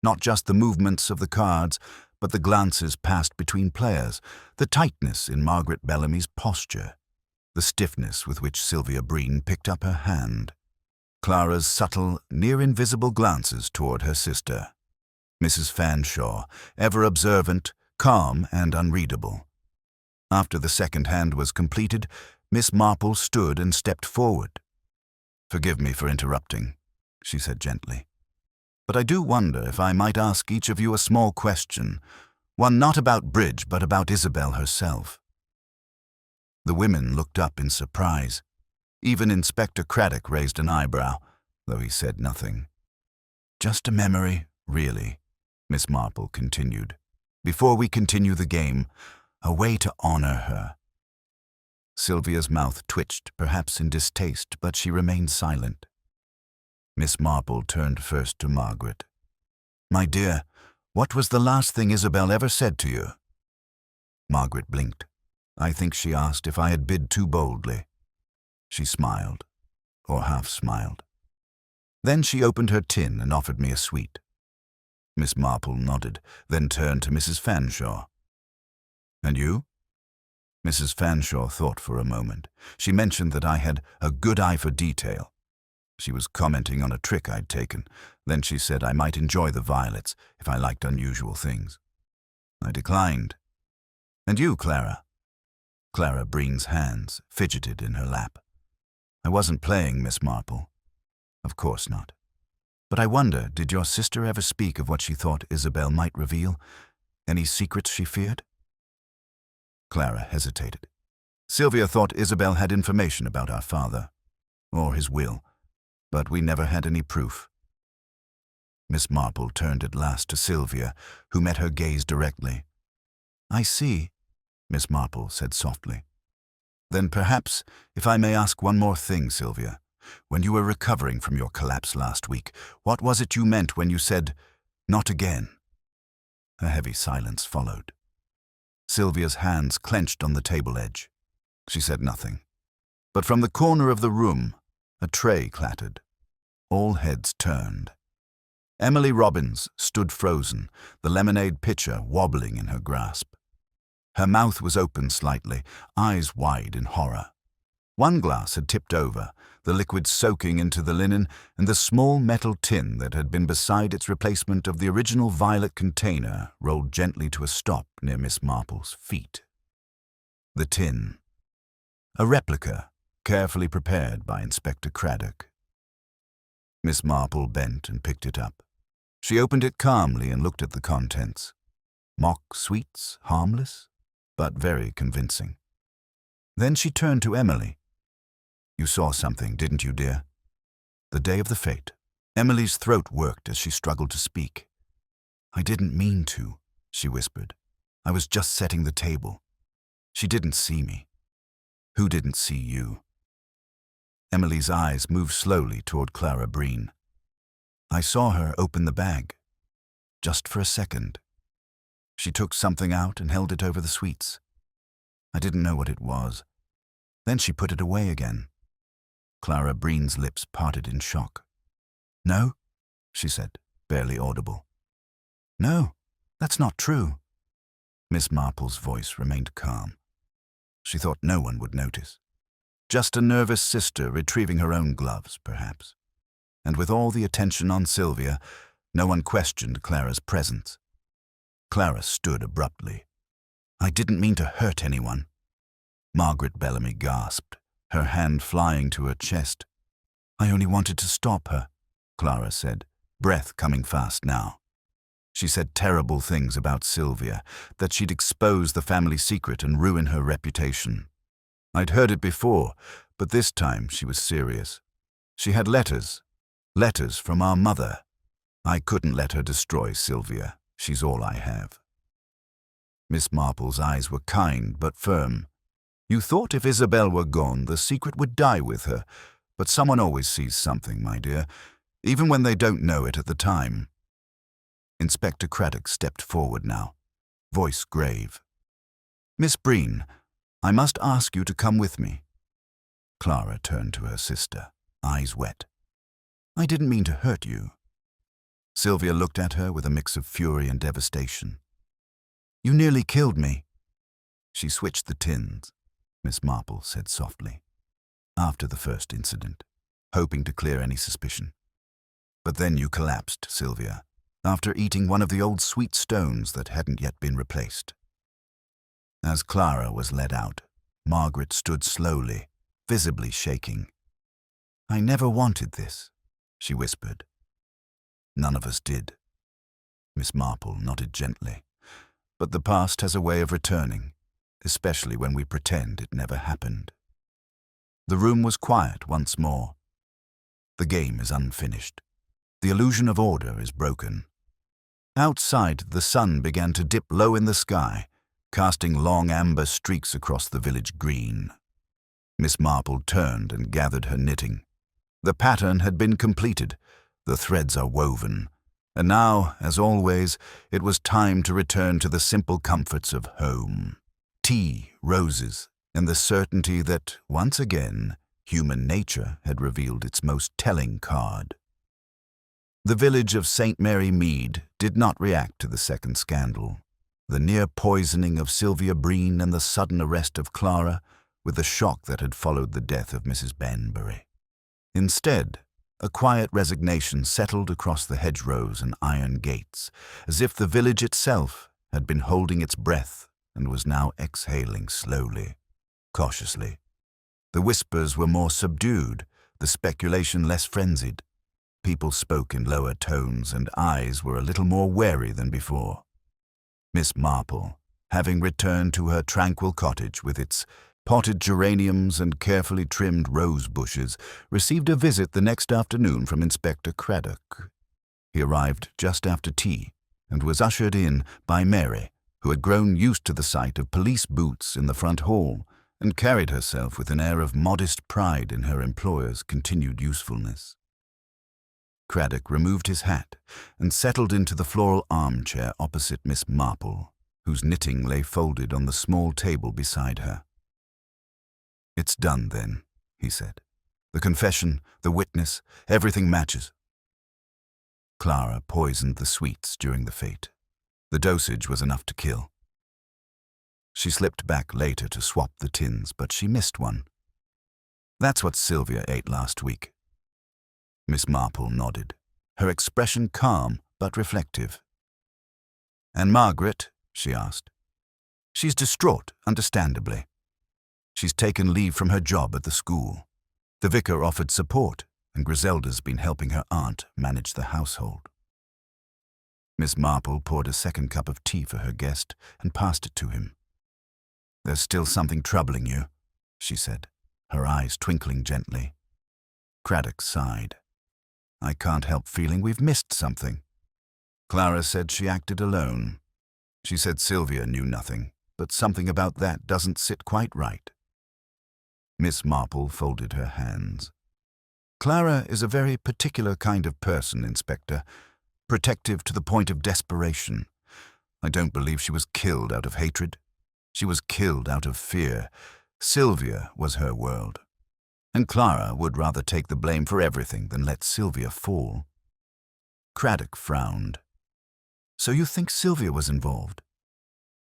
not just the movements of the cards, but the glances passed between players, the tightness in Margaret Bellamy's posture, the stiffness with which Sylvia Breen picked up her hand, Clara's subtle, near-invisible glances toward her sister, Mrs. Fanshawe, ever observant, calm and unreadable. After the second hand was completed, Miss Marple stood and stepped forward. "Forgive me for interrupting," she said gently, "but I do wonder if I might ask each of you a small question, one not about bridge but about Isabel herself." The women looked up in surprise. Even Inspector Craddock raised an eyebrow, though he said nothing. "Just a memory, really," Miss Marple continued. "Before we continue the game, a way to honor her." Sylvia's mouth twitched, perhaps in distaste, but she remained silent. Miss Marple turned first to Margaret. "My dear, what was the last thing Isabel ever said to you?" Margaret blinked. I think she asked if I had bid too boldly. She smiled, or half smiled. Then she opened her tin and offered me a sweet. Miss Marple nodded, then turned to Mrs. Fanshawe. "And you?" Mrs. Fanshawe thought for a moment. She mentioned that I had a good eye for detail. She was commenting on a trick I'd taken. Then she said I might enjoy the violets if I liked unusual things. I declined. "And you, Clara?" Clara Breen's hands fidgeted in her lap. "I wasn't playing, Miss Marple." "Of course not. But I wonder, did your sister ever speak of what she thought Isabel might reveal? Any secrets she feared?" Clara hesitated. "Sylvia thought Isabel had information about our father, or his will, but we never had any proof." Miss Marple turned at last to Sylvia, who met her gaze directly. "I see," Miss Marple said softly. "Then perhaps, if I may ask one more thing, Sylvia, when you were recovering from your collapse last week, what was it you meant when you said, 'not again'?" A heavy silence followed. Sylvia's hands clenched on the table edge. She said nothing. But from the corner of the room, a tray clattered. All heads turned. Emily Robbins stood frozen, the lemonade pitcher wobbling in her grasp. Her mouth was open slightly, eyes wide in horror. One glass had tipped over, the liquid soaking into the linen, and the small metal tin that had been beside its replacement of the original violet container rolled gently to a stop near Miss Marple's feet. The tin. A replica, carefully prepared by Inspector Craddock. Miss Marple bent and picked it up. She opened it calmly and looked at the contents. Mock sweets, harmless, but very convincing. Then she turned to Emily. "You saw something, didn't you, dear?" The day of the fete. Emily's throat worked as she struggled to speak. "I didn't mean to," she whispered. "I was just setting the table. She didn't see me." "Who didn't see you?" Emily's eyes moved slowly toward Clara Breen. "I saw her open the bag. Just for a second. She took something out and held it over the sweets. I didn't know what it was. Then she put it away again." Clara Breen's lips parted in shock. "No?" she said, barely audible. "No, that's not true." Miss Marple's voice remained calm. She thought no one would notice. Just a nervous sister retrieving her own gloves, perhaps. And with all the attention on Sylvia, no one questioned Clara's presence. Clara stood abruptly. "I didn't mean to hurt anyone." Margaret Bellamy gasped, her hand flying to her chest. I only wanted to stop her, Clara said, breath coming fast now. She said terrible things about Sylvia, that she'd expose the family secret and ruin her reputation. I'd heard it before, but this time she was serious. She had letters from our mother. I couldn't let her destroy Sylvia. She's all I have. Miss Marple's eyes were kind but firm. You thought if Isabel were gone, the secret would die with her, but someone always sees something, my dear, even when they don't know it at the time. Inspector Craddock stepped forward now, voice grave. Miss Breen, I must ask you to come with me. Clara turned to her sister, eyes wet. I didn't mean to hurt you. Sylvia looked at her with a mix of fury and devastation. You nearly killed me. She switched the tins, Miss Marple said softly, after the first incident, hoping to clear any suspicion. But then you collapsed, Sylvia, after eating one of the old sweet stones that hadn't yet been replaced. As Clara was led out, Margaret stood slowly, visibly shaking. I never wanted this, she whispered. None of us did. Miss Marple nodded gently. But the past has a way of returning, especially when we pretend it never happened. The room was quiet once more. The game is unfinished. The illusion of order is broken. Outside, the sun began to dip low in the sky, casting long amber streaks across the village green. Miss Marple turned and gathered her knitting. The pattern had been completed. The threads are woven. And now, as always, it was time to return to the simple comforts of home. Tea, roses, and the certainty that, once again, human nature had revealed its most telling card. The village of St. Mary Mead did not react to the second scandal, the near poisoning of Sylvia Breen and the sudden arrest of Clara, with the shock that had followed the death of Mrs. Banbury. Instead, a quiet resignation settled across the hedgerows and iron gates, as if the village itself had been holding its breath and was now exhaling slowly, cautiously. The whispers were more subdued, the speculation less frenzied. People spoke in lower tones, and eyes were a little more wary than before. Miss Marple, having returned to her tranquil cottage with its potted geraniums and carefully trimmed rose bushes, received a visit the next afternoon from Inspector Craddock. He arrived just after tea and was ushered in by Mary, who had grown used to the sight of police boots in the front hall and carried herself with an air of modest pride in her employer's continued usefulness. Craddock removed his hat and settled into the floral armchair opposite Miss Marple, whose knitting lay folded on the small table beside her. It's done, then, he said. The confession, the witness, everything matches. Clara poisoned the sweets during the fete. The dosage was enough to kill. She slipped back later to swap the tins, but she missed one. That's what Sylvia ate last week. Miss Marple nodded, her expression calm but reflective. And Margaret? She asked. She's distraught, understandably. She's taken leave from her job at the school. The vicar offered support, and Griselda's been helping her aunt manage the household. Miss Marple poured a second cup of tea for her guest and passed it to him. There's still something troubling you, she said, her eyes twinkling gently. Craddock sighed. I can't help feeling we've missed something. Clara said she acted alone. She said Sylvia knew nothing, but something about that doesn't sit quite right. Miss Marple folded her hands. Clara is a very particular kind of person, Inspector, protective to the point of desperation. I don't believe she was killed out of hatred. She was killed out of fear. Sylvia was her world. And Clara would rather take the blame for everything than let Sylvia fall. Craddock frowned. So you think Sylvia was involved?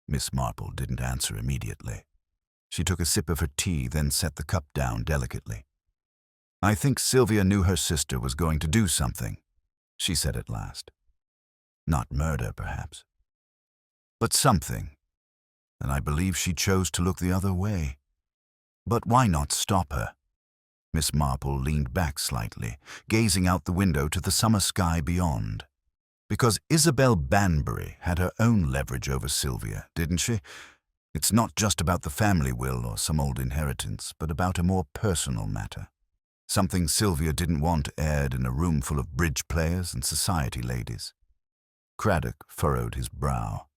Miss Marple didn't answer immediately. She took a sip of her tea, then set the cup down delicately. I think Sylvia knew her sister was going to do something, she said at last. Not murder, perhaps, but something, and I believe she chose to look the other way. But why not stop her? Miss Marple leaned back slightly, gazing out the window to the summer sky beyond. Because Isabel Banbury had her own leverage over Sylvia, didn't she? It's not just about the family will or some old inheritance, but about a more personal matter. Something Sylvia didn't want aired in a room full of bridge players and society ladies. Craddock furrowed his brow.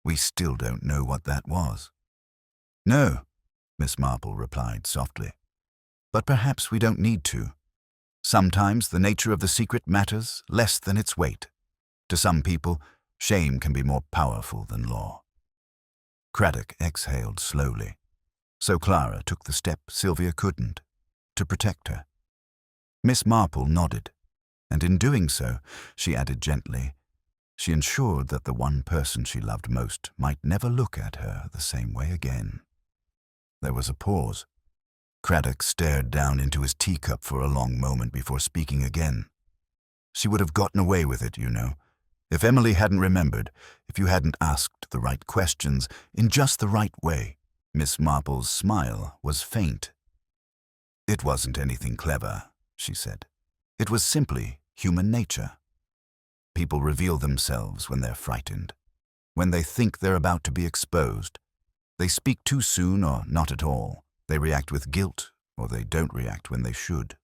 We still don't know what that was. No, Miss Marple replied softly. But perhaps we don't need to. Sometimes the nature of the secret matters less than its weight. To some people, shame can be more powerful than law. Craddock exhaled slowly. So Clara took the step Sylvia couldn't, to protect her. Miss Marple nodded, and in doing so, she added gently, she ensured that the one person she loved most might never look at her the same way again. There was a pause. Craddock stared down into his teacup for a long moment before speaking again. She would have gotten away with it, you know. If Emily hadn't remembered, if you hadn't asked the right questions in just the right way. Miss Marple's smile was faint. It wasn't anything clever, she said. It was simply human nature. People reveal themselves when they're frightened, when they think they're about to be exposed. They speak too soon or not at all. They react with guilt, or they don't react when they should.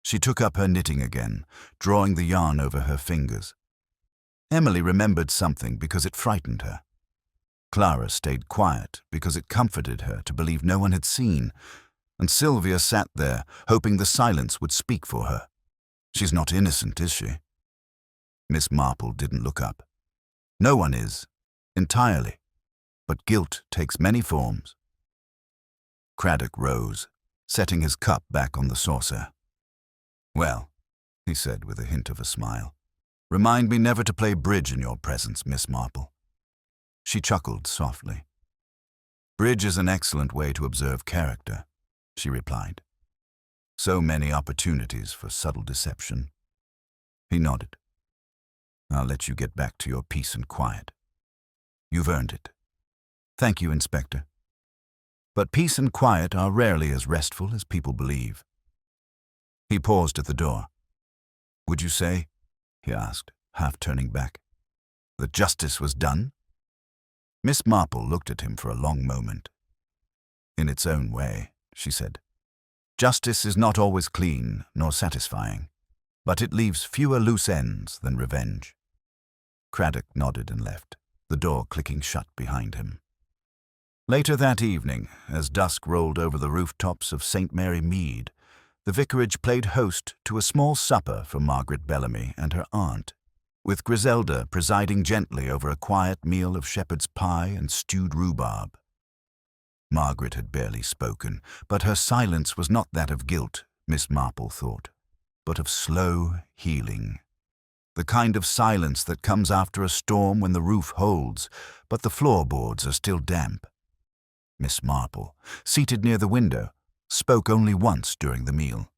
She took up her knitting again, drawing the yarn over her fingers. Emily remembered something because it frightened her. Clara stayed quiet because it comforted her to believe no one had seen, and Sylvia sat there, hoping the silence would speak for her. She's not innocent, is she? Miss Marple didn't look up. No one is, entirely, but guilt takes many forms. Craddock rose, setting his cup back on the saucer. Well, he said with a hint of a smile, remind me never to play bridge in your presence, Miss Marple. She chuckled softly. Bridge is an excellent way to observe character, she replied. So many opportunities for subtle deception. He nodded. I'll let you get back to your peace and quiet. You've earned it. Thank you, Inspector. But peace and quiet are rarely as restful as people believe. He paused at the door. Would you say, he asked, half turning back, that justice was done? Miss Marple looked at him for a long moment. In its own way, she said. Justice is not always clean nor satisfying, but it leaves fewer loose ends than revenge. Craddock nodded and left, the door clicking shut behind him. Later that evening, as dusk rolled over the rooftops of St. Mary Mead, the vicarage played host to a small supper for Margaret Bellamy and her aunt, with Griselda presiding gently over a quiet meal of shepherd's pie and stewed rhubarb. Margaret had barely spoken, but her silence was not that of guilt, Miss Marple thought, but of slow healing. The kind of silence that comes after a storm when the roof holds, but the floorboards are still damp. Miss Marple, seated near the window, spoke only once during the meal.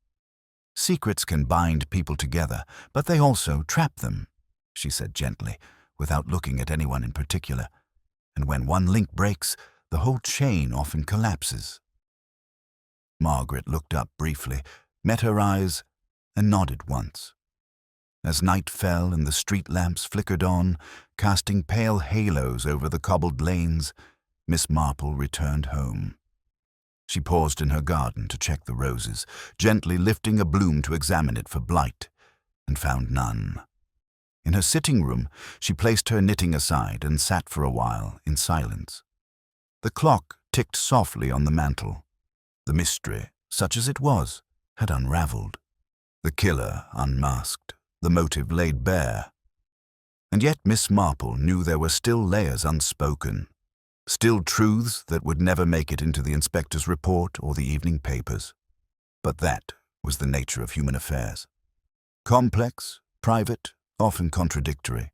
Secrets can bind people together, but they also trap them, she said gently, without looking at anyone in particular. And when one link breaks, the whole chain often collapses. Margaret looked up briefly, met her eyes, and nodded once. As night fell and the street lamps flickered on, casting pale halos over the cobbled lanes, Miss Marple returned home. She paused in her garden to check the roses, gently lifting a bloom to examine it for blight, and found none. In her sitting room, she placed her knitting aside and sat for a while in silence. The clock ticked softly on the mantel. The mystery, such as it was, had unraveled. The killer unmasked, the motive laid bare. And yet Miss Marple knew there were still layers unspoken, still truths that would never make it into the inspector's report or the evening papers. But that was the nature of human affairs. Complex, private, often contradictory.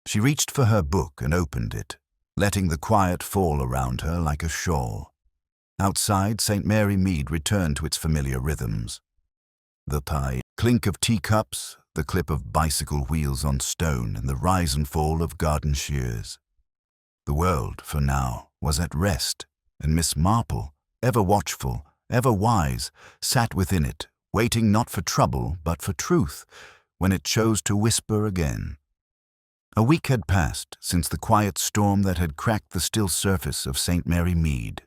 She reached for her book and opened it, letting the quiet fall around her like a shawl. Outside, St. Mary Mead returned to its familiar rhythms. The pie, clink of teacups, the clip of bicycle wheels on stone, and the rise and fall of garden shears. The world, for now, was at rest, and Miss Marple, ever watchful, ever wise, sat within it, waiting not for trouble but for truth, when it chose to whisper again. A week had passed since the quiet storm that had cracked the still surface of St. Mary Mead.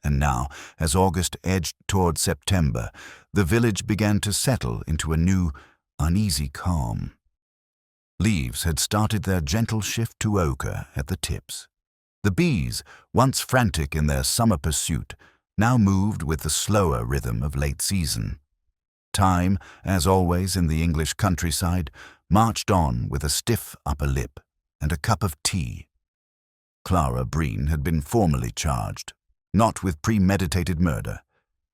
And now, as August edged toward September, the village began to settle into a new, uneasy calm. Leaves had started their gentle shift to ochre at the tips. The bees, once frantic in their summer pursuit, now moved with the slower rhythm of late season. Time, as always in the English countryside, marched on with a stiff upper lip and a cup of tea. Clara Breen had been formally charged, not with premeditated murder.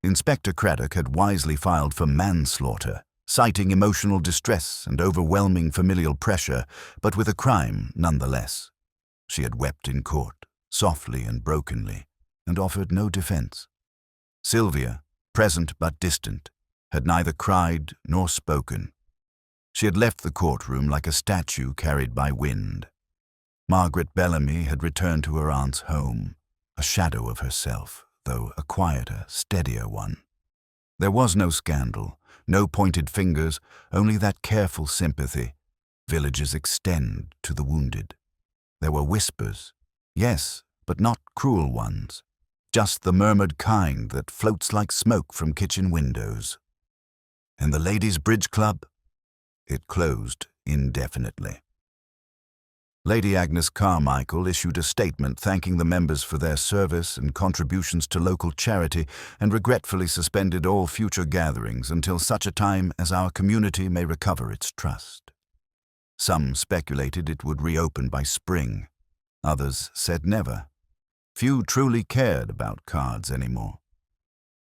Inspector Craddock had wisely filed for manslaughter, citing emotional distress and overwhelming familial pressure, but with a crime nonetheless. She had wept in court, softly and brokenly, and offered no defense. Sylvia, present but distant, had neither cried nor spoken. She had left the courtroom like a statue carried by wind. Margaret Bellamy had returned to her aunt's home, a shadow of herself, though a quieter, steadier one. There was no scandal, no pointed fingers, only that careful sympathy. Villages extend to the wounded. There were whispers, yes, but not cruel ones, just the murmured kind that floats like smoke from kitchen windows. And the Ladies' Bridge Club? It closed indefinitely. Lady Agnes Carmichael issued a statement thanking the members for their service and contributions to local charity and regretfully suspended all future gatherings until such a time as our community may recover its trust. Some speculated it would reopen by spring. Others said never. Few truly cared about cards anymore.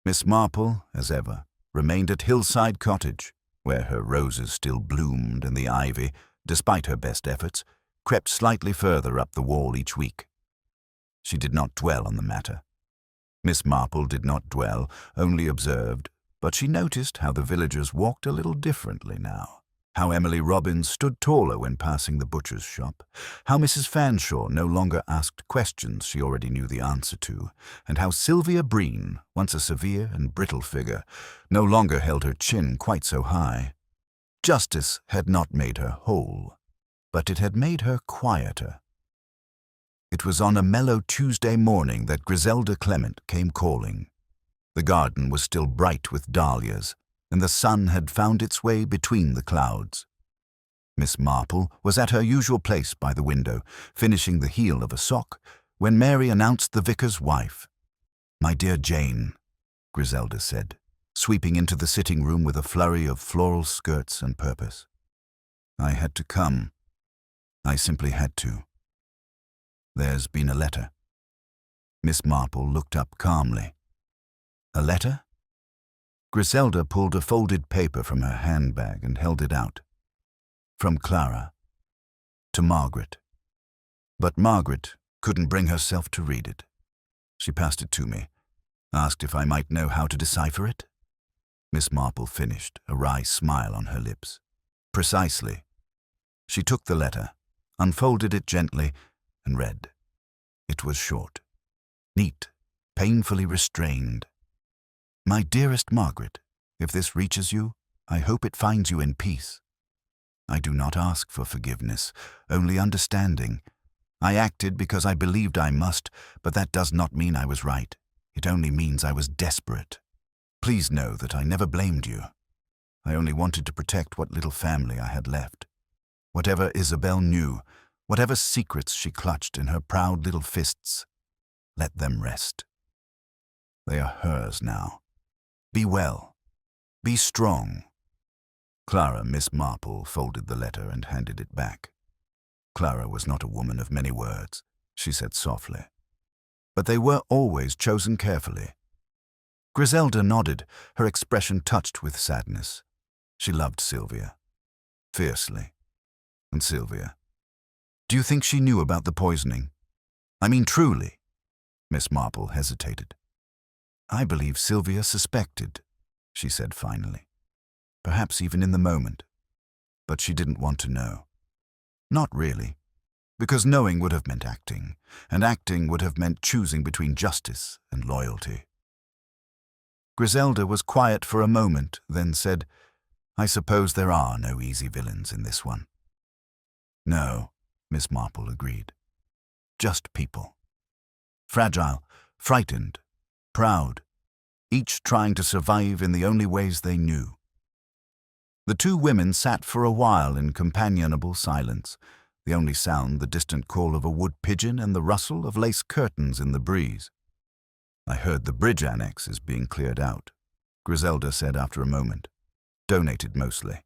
Miss Marple, as ever, remained at Hillside Cottage, where her roses still bloomed and the ivy, despite her best efforts, crept slightly further up the wall each week. She did not dwell on the matter. Miss Marple did not dwell, only observed, but she noticed how the villagers walked a little differently now, how Emily Robbins stood taller when passing the butcher's shop, how Mrs. Fanshawe no longer asked questions she already knew the answer to, and how Sylvia Breen, once a severe and brittle figure, no longer held her chin quite so high. Justice had not made her whole, but it had made her quieter. It was on a mellow Tuesday morning that Griselda Clement came calling. The garden was still bright with dahlias, and the sun had found its way between the clouds. Miss Marple was at her usual place by the window, finishing the heel of a sock, when Mary announced the vicar's wife. "My dear Jane," Griselda said, sweeping into the sitting room with a flurry of floral skirts and purpose. "I had to come. I simply had to. There's been a letter." Miss Marple looked up calmly. "A letter?" Griselda pulled a folded paper from her handbag and held it out. "From Clara. To Margaret." But Margaret couldn't bring herself to read it. She passed it to me, asked if I might know how to decipher it. Miss Marple finished, a wry smile on her lips. "Precisely." She took the letter, unfolded it gently, and read. It was short, neat, painfully restrained. "My dearest Margaret, if this reaches you, I hope it finds you in peace. I do not ask for forgiveness, only understanding. I acted because I believed I must, but that does not mean I was right. It only means I was desperate. Please know that I never blamed you. I only wanted to protect what little family I had left. Whatever Isabel knew, whatever secrets she clutched in her proud little fists, let them rest. They are hers now. Be well. Be strong." Clara Miss Marple folded the letter and handed it back. Clara was not a woman of many words, she said softly. But they were always chosen carefully. Griselda nodded, her expression touched with sadness. She loved Sylvia. Fiercely. And Sylvia. "Do you think she knew about the poisoning? I mean truly?" Miss Marple hesitated. "I believe Sylvia suspected," she said finally. "Perhaps even in the moment. But she didn't want to know. Not really. Because knowing would have meant acting, and acting would have meant choosing between justice and loyalty. Griselda was quiet for a moment, then said, "I suppose there are no easy villains in this one." "No," Miss Marple agreed. "Just people. Fragile, frightened, proud, each trying to survive in the only ways they knew." The two women sat for a while in companionable silence, the only sound the distant call of a wood pigeon and the rustle of lace curtains in the breeze. "I heard the bridge annex is being cleared out," Griselda said after a moment. "Donated mostly.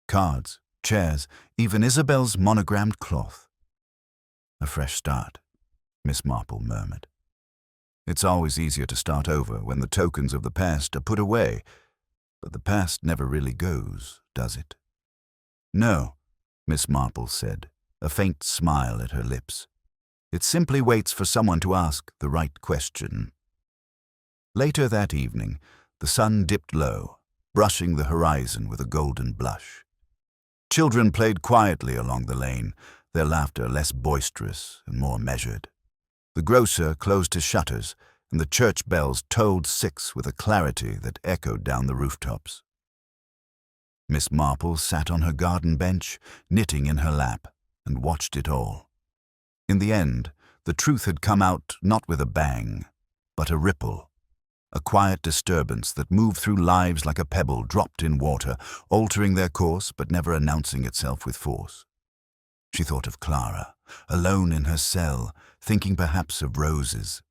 Cards, chairs, even Isabel's monogrammed cloth." "A fresh start," Miss Marple murmured. "It's always easier to start over when the tokens of the past are put away, but the past never really goes, does it?" "No," Miss Marple said, a faint smile at her lips. "It simply waits for someone to ask the right question." Later that evening, the sun dipped low, brushing the horizon with a golden blush. Children played quietly along the lane, their laughter less boisterous and more measured. The grocer closed his shutters, and the church bells tolled 6 with a clarity that echoed down the rooftops. Miss Marple sat on her garden bench, knitting in her lap, and watched it all. In the end, the truth had come out not with a bang, but a ripple, a quiet disturbance that moved through lives like a pebble dropped in water, altering their course but never announcing itself with force. She thought of Clara, alone in her cell, thinking perhaps of roses.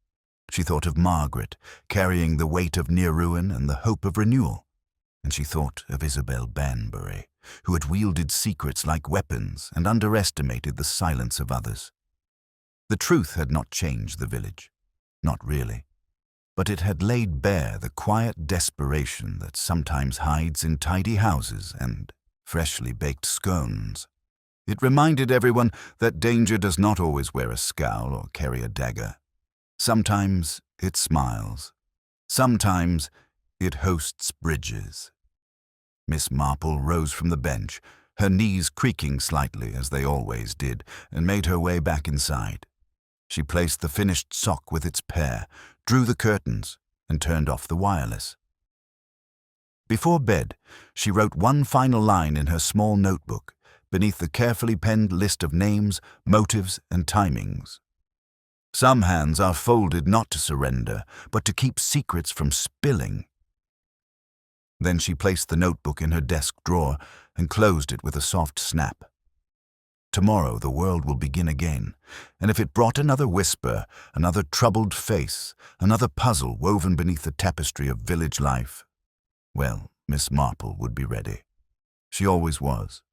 She thought of Margaret, carrying the weight of near ruin and the hope of renewal. And she thought of Isabel Banbury, who had wielded secrets like weapons and underestimated the silence of others. The truth had not changed the village, not really, but it had laid bare the quiet desperation that sometimes hides in tidy houses and freshly baked scones. It reminded everyone that danger does not always wear a scowl or carry a dagger. Sometimes it smiles. Sometimes it hosts bridges. Miss Marple rose from the bench, her knees creaking slightly as they always did, and made her way back inside. She placed the finished sock with its pair, drew the curtains, and turned off the wireless. Before bed, she wrote one final line in her small notebook, beneath the carefully penned list of names, motives, and timings. Some hands are folded not to surrender, but to keep secrets from spilling. Then she placed the notebook in her desk drawer and closed it with a soft snap. Tomorrow the world will begin again, and if it brought another whisper, another troubled face, another puzzle woven beneath the tapestry of village life, well, Miss Marple would be ready. She always was.